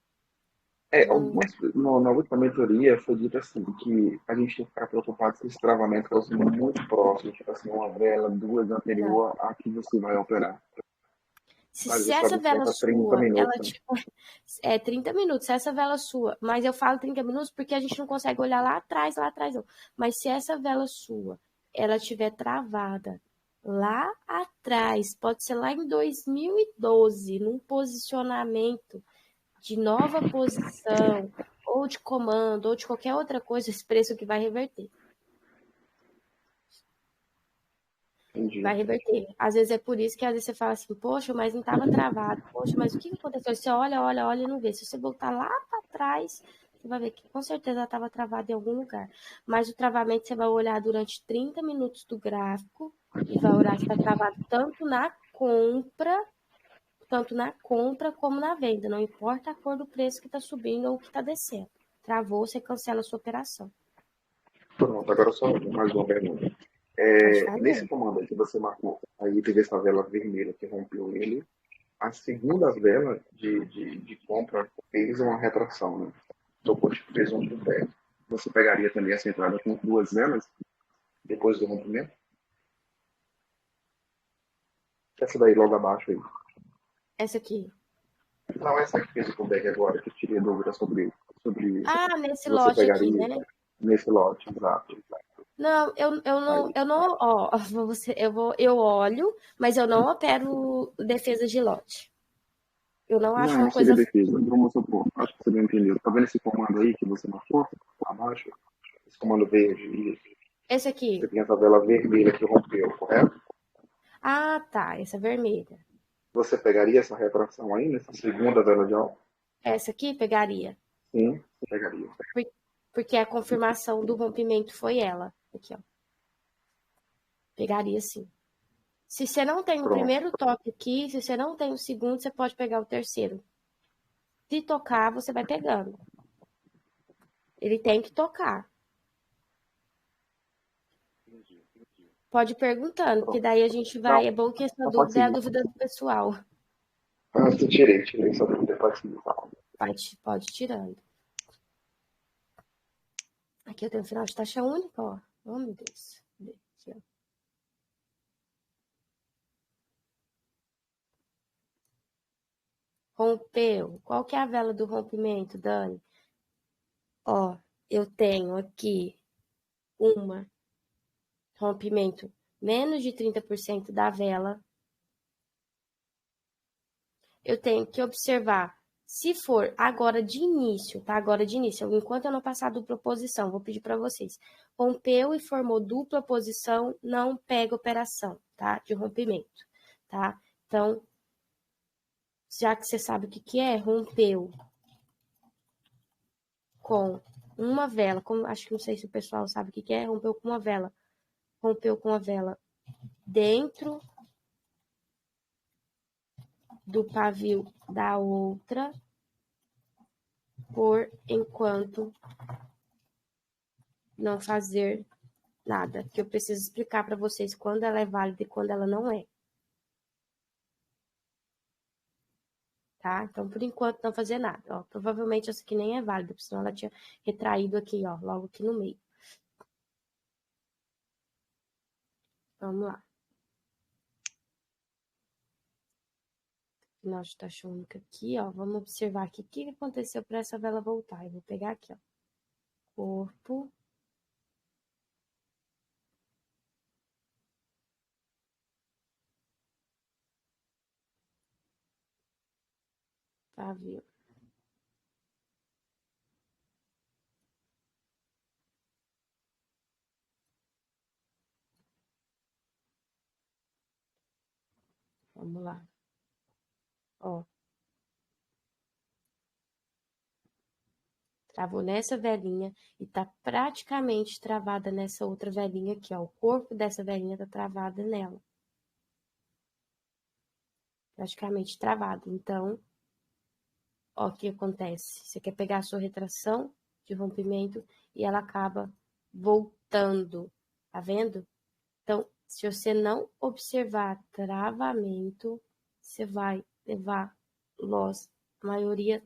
Speaker 1: Não.
Speaker 2: Algumas, na última mentoria foi dito assim, que a gente tem que ficar preocupado se esse travamento fosse muito próximo, tipo assim, uma vela, duas
Speaker 1: Não.
Speaker 2: anterior a que você vai operar. Mas
Speaker 1: Se
Speaker 2: você só
Speaker 1: essa vela
Speaker 2: desperta 30
Speaker 1: sua, ela
Speaker 2: minutos, né?
Speaker 1: tipo, é 30 minutos, se essa vela sua, mas eu falo 30 minutos porque a gente não consegue olhar lá atrás não. Mas se essa vela sua, ela estiver travada lá atrás, pode ser lá em 2012, num posicionamento de nova posição, ou de comando, ou de qualquer outra coisa, esse preço que vai reverter.
Speaker 2: Entendi.
Speaker 1: Vai reverter. Às vezes é por isso que às vezes você fala assim, poxa, mas não estava travado. Poxa, mas o que aconteceu? Você olha e não vê. Se você voltar lá para trás, você vai ver que com certeza ela estava travada em algum lugar. Mas o travamento você vai olhar durante 30 minutos do gráfico e vai olhar se está travado tanto na compra como na venda. Não importa a cor do preço que está subindo ou que está descendo. Travou, você cancela a sua operação.
Speaker 2: Pronto, agora só mais uma pergunta.
Speaker 1: Pode
Speaker 2: Nesse
Speaker 1: fazer.
Speaker 2: comando aí que você marcou, aí teve essa vela vermelha que rompeu ele, a segunda vela de compra fez uma retração, né? Tocou, tipo, fez um pé. Você pegaria também essa entrada com duas velas depois do rompimento? Essa daí logo abaixo aí.
Speaker 1: Essa aqui.
Speaker 2: Não, essa que fez o pullback agora, que eu tirei dúvida sobre
Speaker 1: Ah, nesse
Speaker 2: se você
Speaker 1: lote aqui,
Speaker 2: pegaria
Speaker 1: né?
Speaker 2: nesse lote, exato.
Speaker 1: Não,
Speaker 2: Aí,
Speaker 1: eu não, ó, eu olho, mas eu não opero defesa de lote. Eu não acho
Speaker 2: não,
Speaker 1: uma
Speaker 2: não seria
Speaker 1: coisa.
Speaker 2: defesa. Vamos supor, acho que você não entendeu. Tá vendo esse comando aí que você marcou abaixo? Esse comando verde, isso.
Speaker 1: Esse
Speaker 2: Você
Speaker 1: aqui.
Speaker 2: tem essa vela vermelha que rompeu, correto?
Speaker 1: Ah, tá, essa vermelha.
Speaker 2: Você pegaria essa retração aí nessa segunda vela de alta?
Speaker 1: Essa aqui pegaria.
Speaker 2: Sim, pegaria.
Speaker 1: por- Porque a confirmação do rompimento foi ela. Aqui, ó. Pegaria sim. Se você não tem o
Speaker 2: Pronto.
Speaker 1: primeiro toque aqui, se você não tem o segundo, você pode pegar o terceiro. Se tocar, você vai pegando. Ele tem que tocar. Pode ir perguntando, que
Speaker 2: Pronto.
Speaker 1: daí a gente
Speaker 2: Não,
Speaker 1: vai. É bom que essa
Speaker 2: não pode
Speaker 1: dúvida é a
Speaker 2: seguir.
Speaker 1: dúvida do pessoal.
Speaker 2: Ah, tirei só dúvida, pode seguir. Tá.
Speaker 1: Pode ir tirando. Aqui eu tenho um final de taxa única, ó. Oh, meu Deus. Aqui, ó. Rompeu. Qual que é a vela do rompimento, Dani? Ó, eu tenho aqui uma rompimento menos de 30% da vela. Eu tenho que observar. Se for agora de início, tá? Agora de início, enquanto eu não passar a dupla posição, vou pedir para vocês. Rompeu e formou dupla posição, não pega operação, tá? De rompimento, tá? Então, já que você sabe o que é, rompeu com uma vela, como, acho que não sei se o pessoal sabe o que é, rompeu com uma vela. Rompeu com a vela dentro do pavio da outra, por enquanto não fazer nada, que eu preciso explicar para vocês quando ela é válida e quando ela não é, tá? Então, por enquanto, não fazer nada, ó. Provavelmente essa aqui nem é válida, porque senão ela tinha retraído aqui, ó, logo aqui no meio. Vamos lá. Final de taxa única aqui, ó. Vamos observar aqui o que aconteceu para essa vela voltar. Eu vou pegar aqui, ó. Corpo. Pavio. Vamos lá. Ó. Travou nessa velinha e tá praticamente travada nessa outra velinha aqui, ó. O corpo dessa velinha tá travado nela. Praticamente travado. Então, ó, o que acontece? Você quer pegar a sua retração de rompimento e ela acaba voltando. Tá vendo? Então, Se você não observar travamento, você vai levar loss a maioria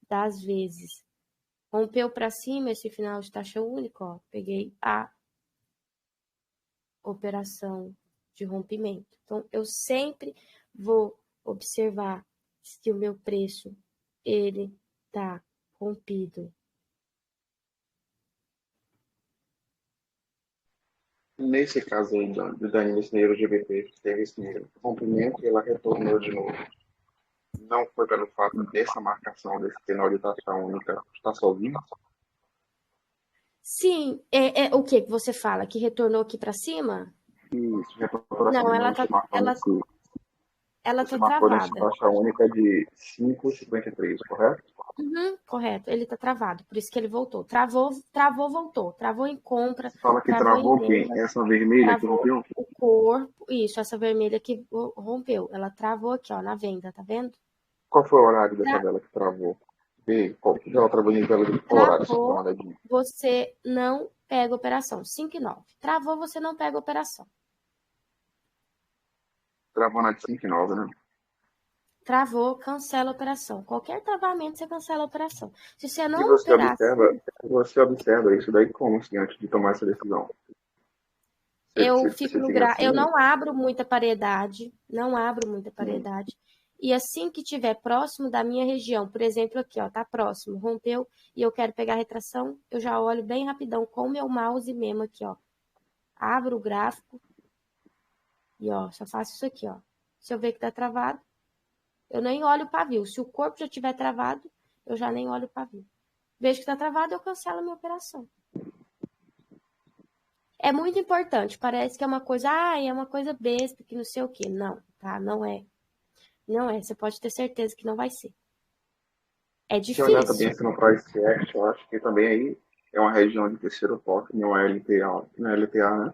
Speaker 1: das vezes. Rompeu para cima esse final de taxa única, ó, peguei a operação de rompimento. Então, eu sempre vou observar se o meu preço ele tá rompido.
Speaker 2: Nesse caso aí, Dani, nesse dinheiro GBP, teve esse rompimento e ela retornou de novo. Não foi pelo fato dessa marcação, desse final de taxa única, está sozinho?
Speaker 1: Sim, o que você fala? Que retornou aqui para cima?
Speaker 2: Isso, retornou para
Speaker 1: Não,
Speaker 2: cima.
Speaker 1: ela
Speaker 2: Você
Speaker 1: tá
Speaker 2: marcou nessa
Speaker 1: travada.
Speaker 2: taxa única de 5,53, correto?
Speaker 1: Uhum, correto, ele tá travado, por isso que ele voltou. Travou, voltou. Travou em compra,
Speaker 2: Você fala que
Speaker 1: travou em
Speaker 2: travou quem?
Speaker 1: venda,
Speaker 2: Essa vermelha que
Speaker 1: travou
Speaker 2: rompeu?
Speaker 1: o corpo. Isso, essa vermelha que rompeu. Ela travou aqui, ó, na venda, tá vendo?
Speaker 2: Qual foi o horário dessa
Speaker 1: Tra-
Speaker 2: vela que travou? E qual que ela travou em vela de qual horário? Só pra dar uma
Speaker 1: Travou,
Speaker 2: olhadinha.
Speaker 1: você não pega operação. 5 e 9. Travou, você não pega operação.
Speaker 2: Travou na de 5,9, né?
Speaker 1: Travou, cancela a operação. Qualquer travamento, você cancela a operação. Se você
Speaker 2: E
Speaker 1: não operar assim,
Speaker 2: você observa isso daí como, assim, antes de tomar essa decisão?
Speaker 1: eu fico
Speaker 2: Você
Speaker 1: no
Speaker 2: tem
Speaker 1: eu
Speaker 2: assim,
Speaker 1: não abro muita paridade, não abro muita paridade. E assim que tiver próximo da minha região, por exemplo, aqui, ó, tá próximo, rompeu e eu quero pegar a retração, eu já olho bem rapidão com o meu mouse mesmo aqui, ó. Abro o gráfico e, ó, só faço isso aqui, ó. Se eu ver que tá travado, eu nem olho o pavio. Se o corpo já estiver travado, eu já nem olho o pavio. Vejo que tá travado, eu cancelo a minha operação. É muito importante, parece que é uma coisa, é uma coisa besta, que não sei o quê. Não, tá? Não é. Não é, você pode ter certeza que não vai ser. É
Speaker 2: se olhar também
Speaker 1: difícil.
Speaker 2: aqui no Price Action, eu acho que também aí é uma região de terceiro toque, não é LTA, não é LTA, né?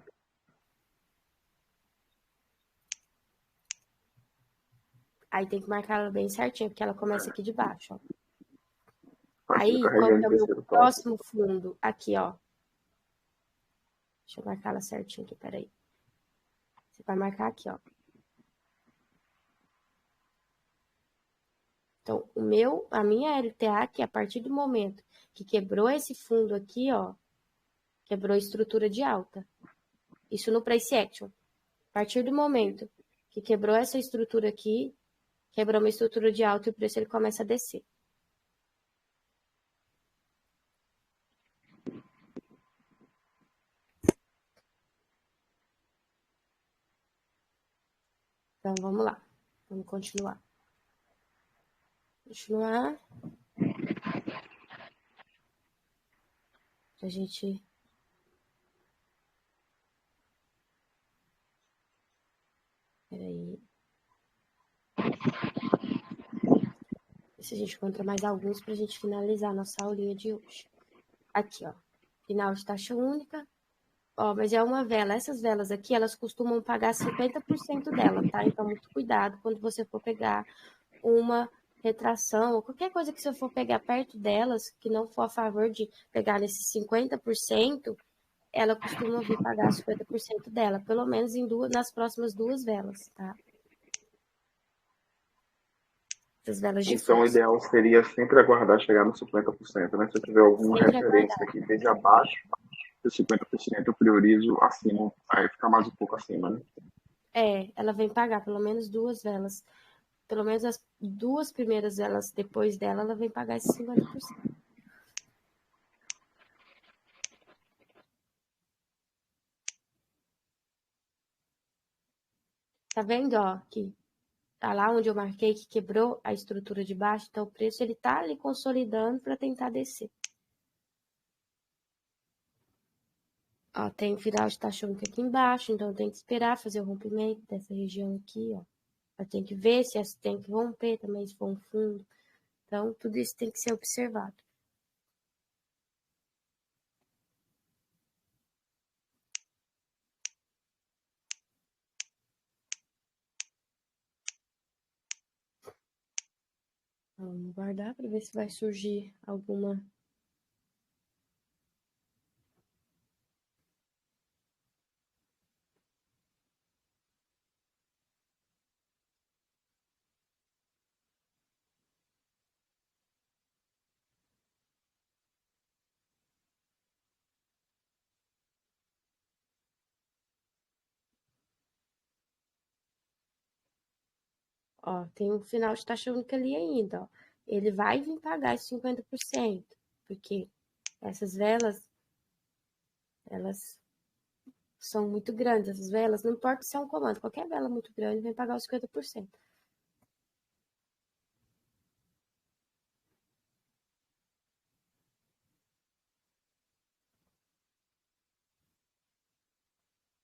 Speaker 1: Aí tem que marcar ela bem certinho, porque ela começa aqui de baixo, ó.
Speaker 2: Classifica
Speaker 1: Aí,
Speaker 2: a
Speaker 1: qual
Speaker 2: região
Speaker 1: que
Speaker 2: de
Speaker 1: é o meu
Speaker 2: terceiro toque.
Speaker 1: próximo fundo? Aqui, ó. Deixa eu marcar ela certinho aqui, peraí. Você vai marcar aqui, ó. Então, a minha LTA, que a partir do momento que quebrou esse fundo aqui, ó, quebrou a estrutura de alta. Isso no Price Action. A partir do momento que quebrou essa estrutura aqui, quebrou uma estrutura de alta e o preço ele começa a descer. Então, vamos lá. Vamos continuar. Continuar. A gente... Peraí. Ver se a gente encontra mais alguns para a gente finalizar a nossa aulinha de hoje. Aqui, ó. Final de taxa única. Ó, mas é uma vela. Essas velas aqui, elas costumam pagar 50% dela, tá? Então, muito cuidado quando você for pegar uma retração ou qualquer coisa que você for pegar perto delas, que não for a favor de pegar nesses 50%, ela costuma vir pagar 50% dela, pelo menos nas próximas duas velas, tá? Essas velas de
Speaker 2: Então, o
Speaker 1: força.
Speaker 2: ideal seria sempre aguardar chegar nos 50%, né? Se eu tiver alguma
Speaker 1: Sempre
Speaker 2: referência
Speaker 1: aguardar.
Speaker 2: aqui desde abaixo dos 50%, eu priorizo acima, aí fica mais um pouco acima, né?
Speaker 1: Ela vem pagar pelo menos duas velas. Pelo menos as duas primeiras velas depois dela, ela vem pagar esses 50%. Tá vendo, ó, que tá lá onde eu marquei que quebrou a estrutura de baixo, então o preço ele tá ali consolidando para tentar descer. Ó, tem final de taxa única aqui embaixo, então tem que esperar fazer o rompimento dessa região aqui, ó. Tem que ver se tem que romper também, se for um fundo. Então, tudo isso tem que ser observado. Vamos guardar para ver se vai surgir alguma. Ó, tem um final de taxa única ali ainda, ó. Ele vai vir pagar esses 50%, porque essas velas, elas são muito grandes, essas velas, não importa se é um comando, qualquer vela muito grande vem pagar os 50%.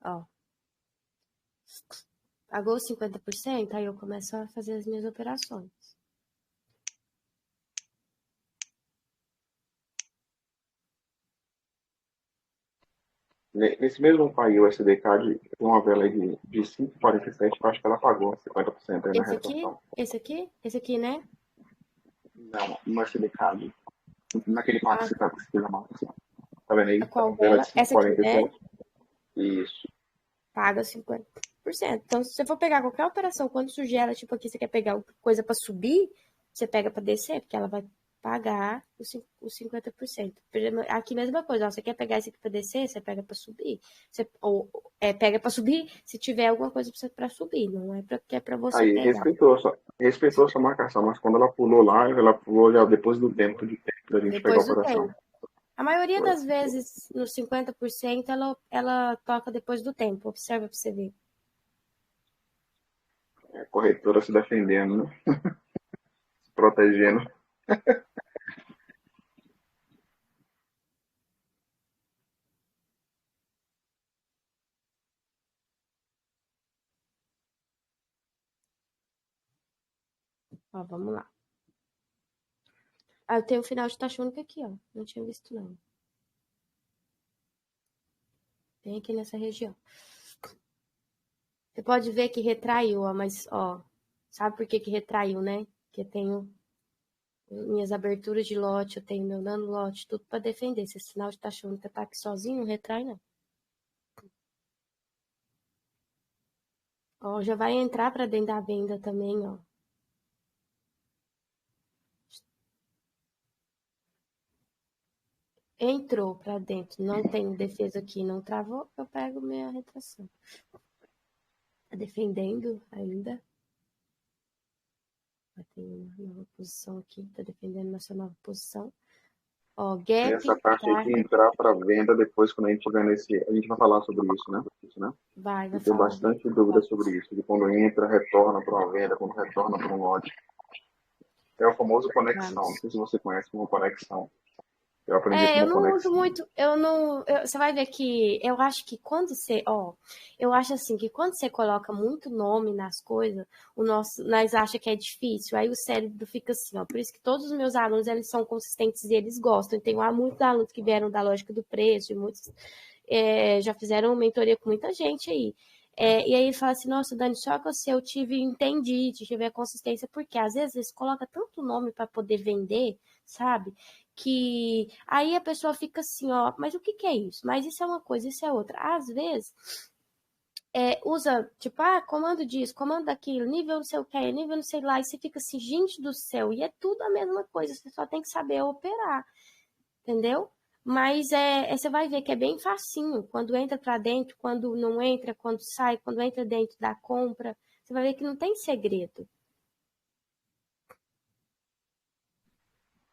Speaker 1: Ó, pagou os 50%, aí eu começo a fazer as minhas operações.
Speaker 2: Nesse mesmo pai, o SD Card, tem uma vela aí de 5,47, eu acho que ela pagou 50% aí na retração.
Speaker 1: Esse aqui, né?
Speaker 2: Não, no SD Card. Naquele par que
Speaker 1: Ah,
Speaker 2: você, tá, que você fez a marca, assim. Tá vendo
Speaker 1: a
Speaker 2: aí?
Speaker 1: qual
Speaker 2: Vela de
Speaker 1: vela?
Speaker 2: cinco vírgula
Speaker 1: Essa aqui,
Speaker 2: quarenta e
Speaker 1: né?
Speaker 2: sete. Isso.
Speaker 1: Paga 50%. Então, se você for pegar qualquer operação, quando surgir ela, tipo aqui, você quer pegar coisa para subir, você pega para descer, porque ela vai pagar os 50%. Aqui, mesma coisa, ó, você quer pegar esse aqui para descer, você pega para subir. Pega para subir se tiver alguma coisa para subir, não é que é para você
Speaker 2: Aí,
Speaker 1: pegar.
Speaker 2: respeitou a sua marcação, mas quando ela pulou já depois do tempo da gente pegar a
Speaker 1: Depois do
Speaker 2: operação.
Speaker 1: tempo. A maioria
Speaker 2: Foi.
Speaker 1: das vezes, nos 50%, ela toca depois do tempo. Observa para você ver.
Speaker 2: A corretora se defendendo, né? Se protegendo.
Speaker 1: Ó, vamos lá. Ah, eu tenho o final de taxa única aqui, ó. Não tinha visto, não. Tem aqui nessa região. Você pode ver que retraiu, ó, mas, ó, sabe por que que retraiu, né? Porque eu tenho minhas aberturas de lote, eu tenho meu nano lote, tudo para defender. Se esse sinal de taxa única tá aqui sozinho, não retrai, não. Ó, já vai entrar para dentro da venda também, ó. Entrou para dentro, não tem defesa aqui, não travou, eu pego minha retração. Tá defendendo ainda. Tem uma nova posição aqui, tá defendendo nossa nova posição. Ó,
Speaker 2: E
Speaker 1: gap,
Speaker 2: essa parte aí
Speaker 1: tá?
Speaker 2: que entrar para venda depois, quando a gente tiver nesse. A gente vai falar sobre isso, né? Isso, né?
Speaker 1: Vai
Speaker 2: Eu tenho
Speaker 1: falar.
Speaker 2: bastante dúvida sobre isso. De quando entra, retorna para uma venda, quando retorna para um lote. É o famoso conexão. Não
Speaker 1: Vamos.
Speaker 2: sei se você conhece como conexão. Eu aprendi
Speaker 1: Eu
Speaker 2: como
Speaker 1: não uso
Speaker 2: conexão.
Speaker 1: muito, você vai ver que eu acho que quando você, ó, eu acho assim que quando você coloca muito nome nas coisas, nós acha que é difícil, aí o cérebro fica assim, ó, por isso que todos os meus alunos, eles são consistentes e eles gostam, eu tenho muitos alunos que vieram da lógica do preço, e muitos já fizeram mentoria com muita gente aí, e aí ele fala assim, nossa, Dani, só que eu tive a consistência, porque às vezes eles colocam tanto nome para poder vender, sabe? Que aí a pessoa fica assim, ó, mas o que que é isso? Mas isso é uma coisa, isso é outra. Às vezes, usa, tipo, comando disso, comando daquilo, nível não sei o que, nível não sei lá, e você fica assim, gente do céu, e é tudo a mesma coisa, você só tem que saber operar, entendeu? Mas você vai ver que é bem facinho, quando entra para dentro, quando não entra, quando sai, quando entra dentro da compra, você vai ver que não tem segredo.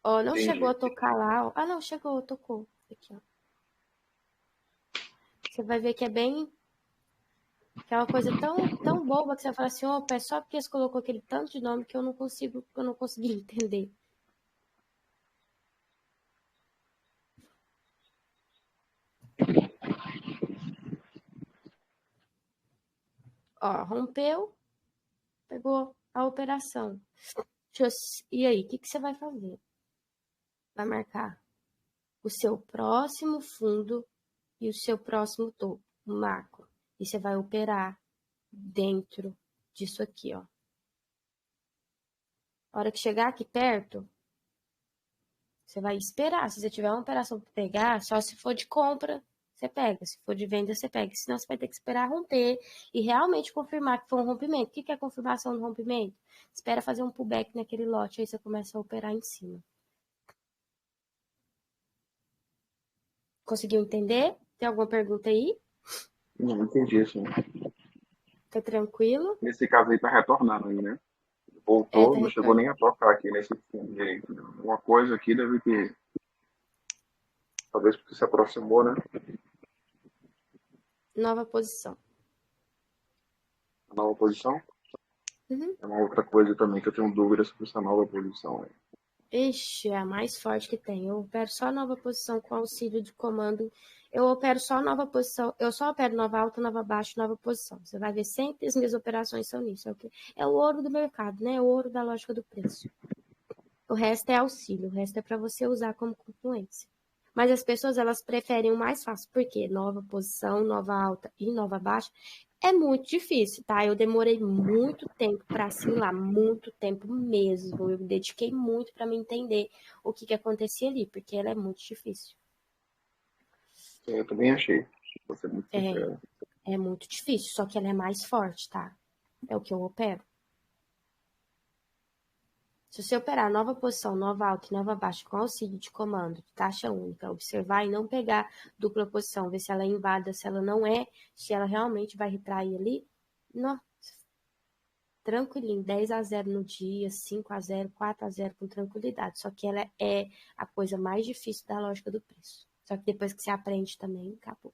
Speaker 1: Ó, não chegou
Speaker 2: Entendi.
Speaker 1: a tocar lá, ó. Ah, não, chegou, tocou. Aqui, ó. Você vai ver que é bem. Que é uma coisa tão boba que você fala assim, opa, é só porque você colocou aquele tanto de nome que eu não consegui entender. Ó, rompeu, pegou a operação. E aí, o que que você vai fazer? Vai marcar o seu próximo fundo e o seu próximo topo, marco. E você vai operar dentro disso aqui, ó. A hora que chegar aqui perto, você vai esperar. Se você tiver uma operação para pegar, só se for de compra, você pega. Se for de venda, você pega. Senão, você vai ter que esperar romper e realmente confirmar que foi um rompimento. O que é confirmação do rompimento? Espera fazer um pullback naquele lote, aí você começa a operar em cima. Conseguiu entender? Tem alguma pergunta aí?
Speaker 2: Não entendi isso. Né?
Speaker 1: Tá tranquilo?
Speaker 2: Nesse caso aí tá retornando aí, né?
Speaker 1: É,
Speaker 2: Voltou,
Speaker 1: tá
Speaker 2: não chegou
Speaker 1: retornando.
Speaker 2: nem a tocar aqui nesse fundo direito. Uma coisa aqui deve ter, talvez porque se aproximou, né?
Speaker 1: Nova posição.
Speaker 2: A nova posição.
Speaker 1: Uhum.
Speaker 2: É uma outra coisa também que eu tenho dúvida sobre essa nova posição. Né?
Speaker 1: Ixi, é a mais forte que tem. Eu opero só nova posição com auxílio de comando. Eu opero só nova posição. Eu só opero nova alta, nova baixa, nova posição. Você vai ver sempre as minhas operações são nisso. É o ouro do mercado, né? É o ouro da lógica do preço. O resto é auxílio. O resto é para você usar como confluência. Mas as pessoas, elas preferem o mais fácil. Porque nova posição, nova alta e nova baixa é muito difícil, tá? Eu demorei muito tempo para assimilar, muito tempo mesmo. Eu me dediquei muito para me entender o que acontecia ali, porque ela é muito difícil.
Speaker 2: Eu também achei, vou ser muito
Speaker 1: É,
Speaker 2: sincero.
Speaker 1: é muito difícil, só que ela é mais forte, tá? É o que eu opero. Se você operar nova posição, nova alta e nova baixa com auxílio de comando de taxa única, observar e não pegar dupla posição, ver se ela é inválida, se ela não é, se ela realmente vai retrair ali, nossa, tranquilinho, 10-0 no dia, 5-0, 4-0 com tranquilidade. Só que ela é a coisa mais difícil da lógica do preço. Só que depois que você aprende também, acabou.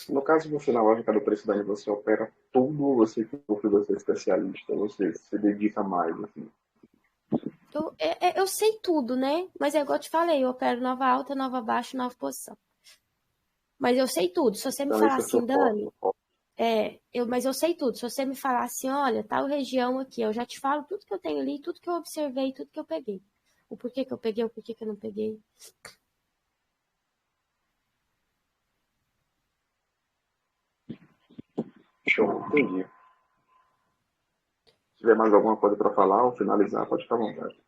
Speaker 2: No caso, você na lógica do preço daí, você opera tudo, você que você é especialista, você se dedica mais, assim.
Speaker 1: Eu sei tudo, né? Mas é igual eu te falei, eu opero nova alta, nova baixa, nova posição. Mas eu sei tudo. Se você me
Speaker 2: Então,
Speaker 1: falar
Speaker 2: esse é o seu
Speaker 1: assim,
Speaker 2: foco.
Speaker 1: Dani, mas eu sei tudo. Se você me falar assim, olha, tal região aqui, eu já te falo tudo que eu tenho ali, tudo que eu observei, tudo que eu peguei. O porquê que eu peguei, o porquê que eu não peguei.
Speaker 2: Show, entendi. Se tiver mais alguma coisa para falar ou finalizar, pode ficar à vontade.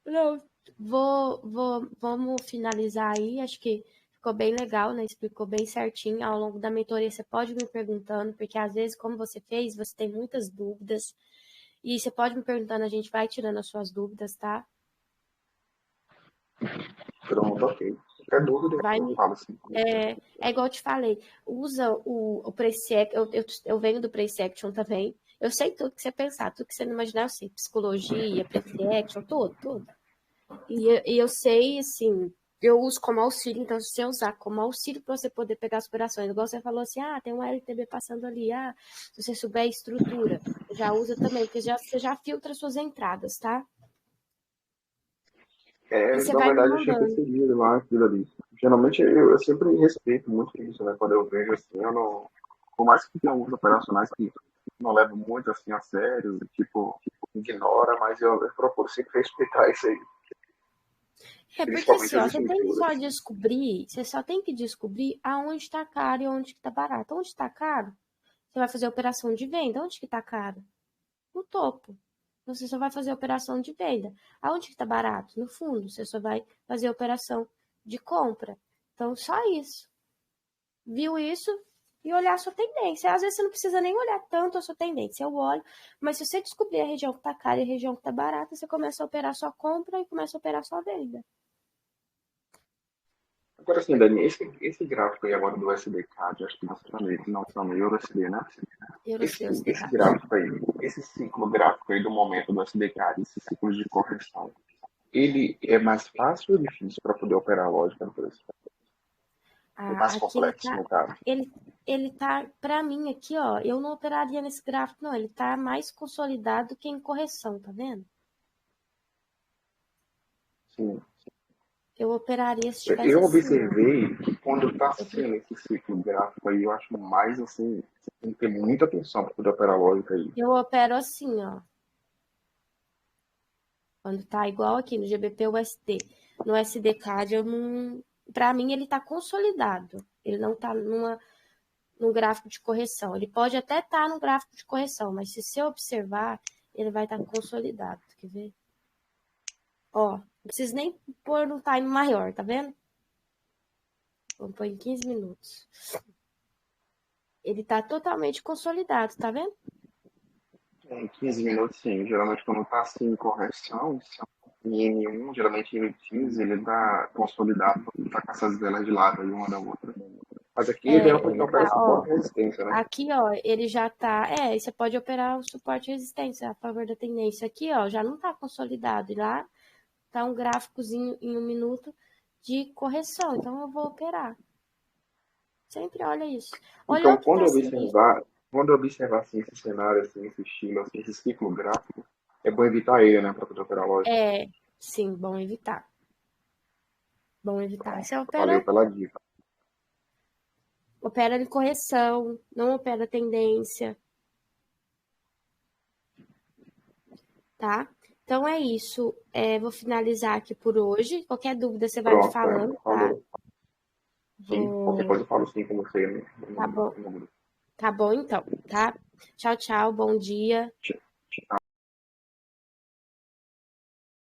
Speaker 1: Não, vamos finalizar aí. Acho que ficou bem legal, né? Explicou bem certinho. Ao longo da mentoria, você pode me perguntando, porque às vezes, como você fez, você tem muitas dúvidas. E você pode me perguntando, a gente vai tirando as suas dúvidas, tá?
Speaker 2: Pronto, ok. Qualquer dúvida,
Speaker 1: Vai
Speaker 2: eu
Speaker 1: me.
Speaker 2: falo assim.
Speaker 1: É igual eu te falei, usa o Price Action. Eu venho do Price Action também. Eu sei tudo que você pensar, tudo que você não imaginar, eu sei. Psicologia, Price Action, tudo, tudo. E eu sei, assim, eu uso como auxílio, então se você usar como auxílio para você poder pegar as operações, igual você falou assim, tem um LTB passando ali, se você souber a estrutura, já usa também, porque você já filtra suas entradas, tá? E
Speaker 2: É,
Speaker 1: você
Speaker 2: na
Speaker 1: vai me
Speaker 2: verdade, eu achei que
Speaker 1: mandando.
Speaker 2: seria lá aquilo ali. Geralmente, eu sempre respeito muito isso, né? Quando eu vejo assim, eu não. Por mais que tenha alguns operacionais que não levam muito assim a sério, tipo, ignora, mas eu procuro sempre respeitar isso aí.
Speaker 1: É, porque
Speaker 2: Principalmente
Speaker 1: assim,
Speaker 2: as
Speaker 1: ó,
Speaker 2: estruturas.
Speaker 1: você só tem que descobrir aonde está caro e onde que tá barato. Onde está caro, você vai fazer a operação de venda. Onde que está caro? No topo. Você só vai fazer a operação de venda. Aonde que está barato? No fundo. Você só vai fazer a operação de compra. Então, só isso. Viu isso e olhar a sua tendência. Às vezes você não precisa nem olhar tanto a sua tendência. Eu olho, mas se você descobrir a região que está cara e a região que está barata, você começa a operar só compra e começa a operar só venda.
Speaker 2: Agora sim, Dani, esse gráfico aí agora do SDK, acho que não está no EURUSD, né? Esse
Speaker 1: Eurocid.
Speaker 2: gráfico aí, esse ciclo gráfico aí do momento do SDK, esse ciclo de correção, ele é mais fácil ou difícil para poder operar a lógica do preço? Ou mais
Speaker 1: Aqui ele
Speaker 2: complexo,
Speaker 1: tá,
Speaker 2: no caso?
Speaker 1: ele tá, para mim aqui, ó, eu não operaria nesse gráfico, não. Ele tá mais consolidado que em correção, tá vendo?
Speaker 2: Sim.
Speaker 1: Eu operaria se tivesse
Speaker 2: Eu
Speaker 1: assim, ó.
Speaker 2: observei que quando está
Speaker 1: Eu,
Speaker 2: sendo esse ciclo gráfico aí, eu acho mais assim, tem que ter muita atenção para poder operar a lógica aí.
Speaker 1: eu opero assim, ó. Quando tá igual aqui no GBP USD. No SDCAD, eu não. Pra mim, ele tá consolidado. Ele não tá num gráfico de correção. Ele pode até estar no gráfico de correção, mas se você observar, ele vai estar consolidado. Quer ver? Ó, não preciso nem pôr no time maior, tá vendo? Vamos pôr em 15 minutos. Ele tá totalmente consolidado, tá vendo?
Speaker 2: Em 15 minutos, sim. Geralmente quando está assim em correção, em N1, geralmente em N15, ele está consolidado, está com essas velas de lado aí uma da outra. Mas aqui ele é um que
Speaker 1: Ele
Speaker 2: opera
Speaker 1: tá, ó,
Speaker 2: suporte e resistência, né?
Speaker 1: aqui, ó, ele já tá, você pode operar o suporte e resistência a favor da tendência. Aqui, ó, já não tá consolidado, e lá tá um gráficozinho em 1 minuto de correção, então eu vou operar. Sempre olha isso. Olhou
Speaker 2: Então,
Speaker 1: que tá sinistro,
Speaker 2: quando eu observar assim, esse cenário, assim, esse estilo, assim, esse ciclo gráfico, é bom evitar ele, né, para poder operar lógico.
Speaker 1: sim, bom evitar. Bom evitar.
Speaker 2: Pronto.
Speaker 1: Você
Speaker 2: Valeu
Speaker 1: opera,
Speaker 2: pela dica.
Speaker 1: opera de correção, não opera tendência, tá? Então é isso. Vou finalizar aqui por hoje. Qualquer dúvida você vai me
Speaker 2: Pronto,
Speaker 1: falando, tá?
Speaker 2: falou. Sim, qualquer
Speaker 1: Vou.
Speaker 2: coisa eu falo sim com você
Speaker 1: Tá bom.
Speaker 2: no grupo.
Speaker 1: Tá bom então, tá? Tchau, tchau. Bom dia.